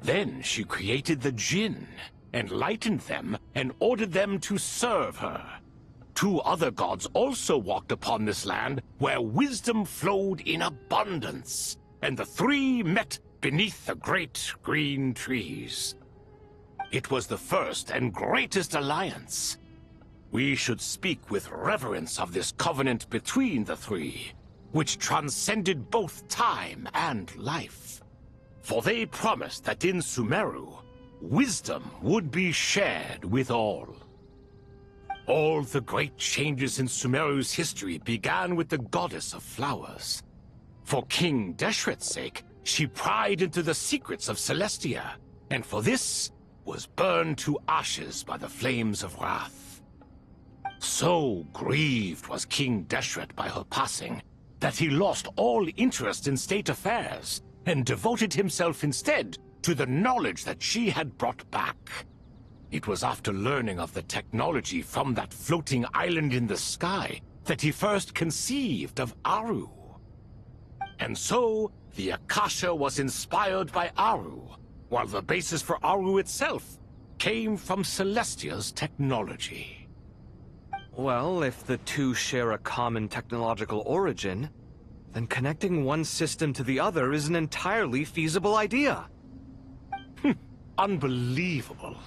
Then she created the Jinn, enlightened them, and ordered them to serve her. Two other gods also walked upon this land where wisdom flowed in abundance, and the three met beneath the great green trees. It was the first and greatest alliance. We should speak with reverence of this covenant between the three, which transcended both time and life. For they promised that in Sumeru, wisdom would be shared with all. All the great changes in Sumeru's history began with the goddess of flowers. For King Deshret's sake, she pried into the secrets of Celestia, and for this was burned to ashes by the flames of wrath. So grieved was King Deshret by her passing, that he lost all interest in state affairs, and devoted himself instead to the knowledge that she had brought back. It was after learning of the technology from that floating island in the sky that he first conceived of Aru. And so, the Akasha was inspired by Aru, while the basis for Aru itself came from Celestia's technology. Well, if the two share a common technological origin, then connecting one system to the other is an entirely feasible idea. Unbelievable.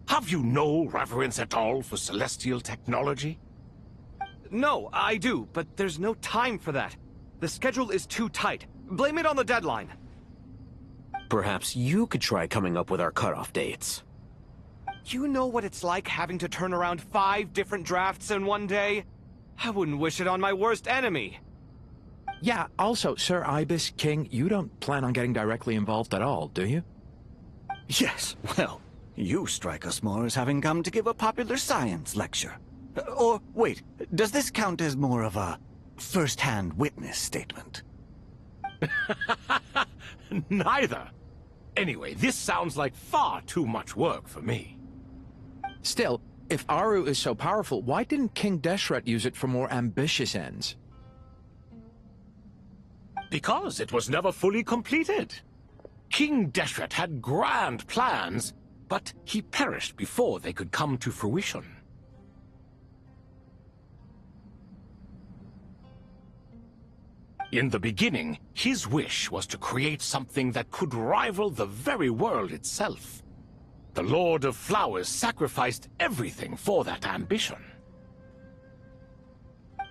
Have you no reverence at all for celestial technology? No, I do, but there's no time for that. The schedule is too tight. Blame it on the deadline. Perhaps you could try coming up with our cutoff dates. You know what it's like having to turn around 5 different drafts in one day? I wouldn't wish it on my worst enemy. Yeah, also, Sir Ibis, King, you don't plan on getting directly involved at all, do you? Yes, well, you strike us more as having come to give a popular science lecture. Or, wait, does this count as more of a first-hand witness statement? Neither. Anyway, this sounds like far too much work for me. Still, if Aru is so powerful, why didn't King Deshret use it for more ambitious ends? Because it was never fully completed. King Deshret had grand plans, but he perished before they could come to fruition. In the beginning, his wish was to create something that could rival the very world itself. The Lord of Flowers sacrificed everything for that ambition.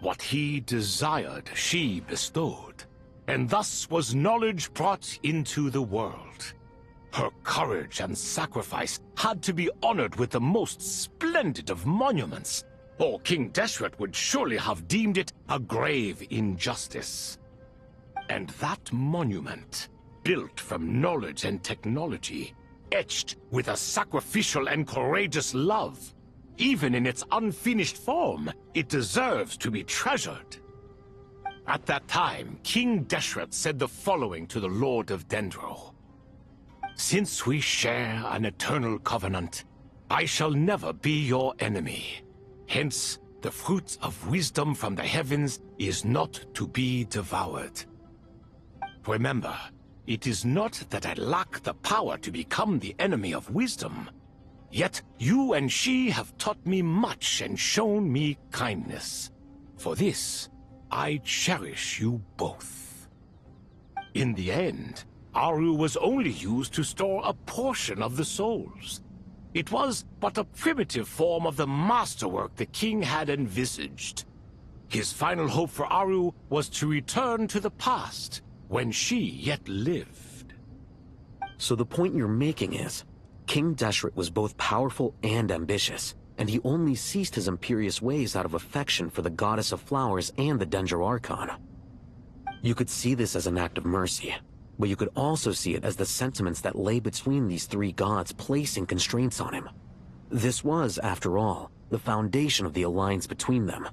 What he desired, she bestowed, and thus was knowledge brought into the world. Her courage and sacrifice had to be honored with the most splendid of monuments, or King Deshret would surely have deemed it a grave injustice. And that monument, built from knowledge and technology, etched with a sacrificial and courageous love, even in its unfinished form, it deserves to be treasured. At that time, King Deshret said the following to the Lord of Dendro. Since we share an eternal covenant, I shall never be your enemy. Hence, the fruit of wisdom from the heavens is not to be devoured. Remember, it is not that I lack the power to become the enemy of wisdom. Yet you and she have taught me much and shown me kindness. For this, I cherish you both. In the end, Aru was only used to store a portion of the souls. It was but a primitive form of the masterwork the king had envisaged. His final hope for Aru was to return to the past, when she yet lived. So the point you're making is, King Deshret was both powerful and ambitious, and he only ceased his imperious ways out of affection for the Goddess of Flowers and the Dendro Archon. You could see this as an act of mercy, but you could also see it as the sentiments that lay between these three gods placing constraints on him. This was, after all, the foundation of the alliance between them.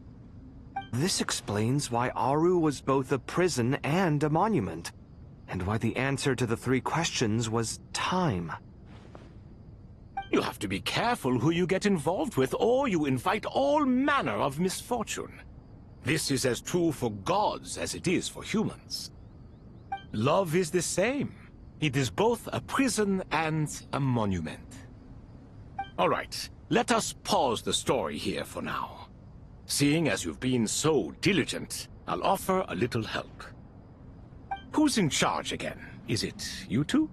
This explains why Aru was both a prison and a monument, and why the answer to the three questions was time. You have to be careful who you get involved with, or you invite all manner of misfortune. This is as true for gods as it is for humans. Love is the same. It is both a prison and a monument. All right, let us pause the story here for now. Seeing as you've been so diligent, I'll offer a little help. Who's in charge again? Is it you two?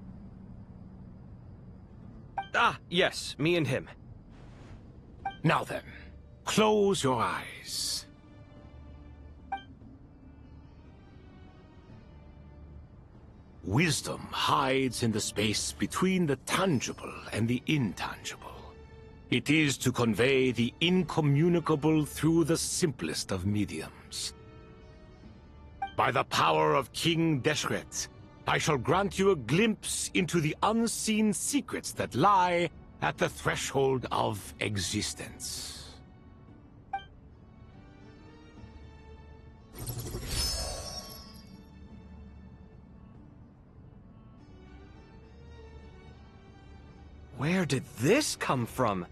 Ah, yes, me and him. Now then, close your eyes. Wisdom hides in the space between the tangible and the intangible. It is to convey the incommunicable through the simplest of mediums. By the power of King Deshret, I shall grant you a glimpse into the unseen secrets that lie at the threshold of existence. Where did this come from?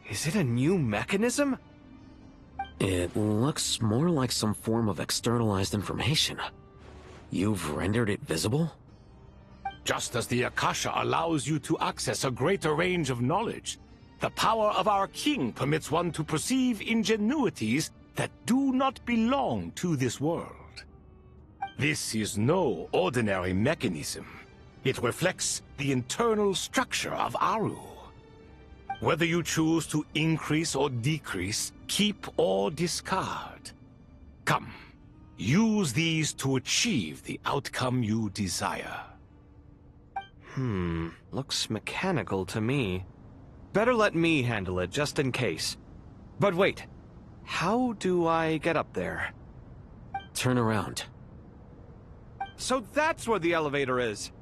Is it a new mechanism? It looks more like some form of externalized information. You've rendered it visible? Just as the Akasha allows you to access a greater range of knowledge, the power of our king permits one to perceive ingenuities that do not belong to this world. This is no ordinary mechanism. It reflects the internal structure of Aru. Whether you choose to increase or decrease, keep or discard. Come, use these to achieve the outcome you desire. Looks mechanical to me. Better let me handle it, just in case. But wait, how do I get up there? Turn around. So that's where the elevator is!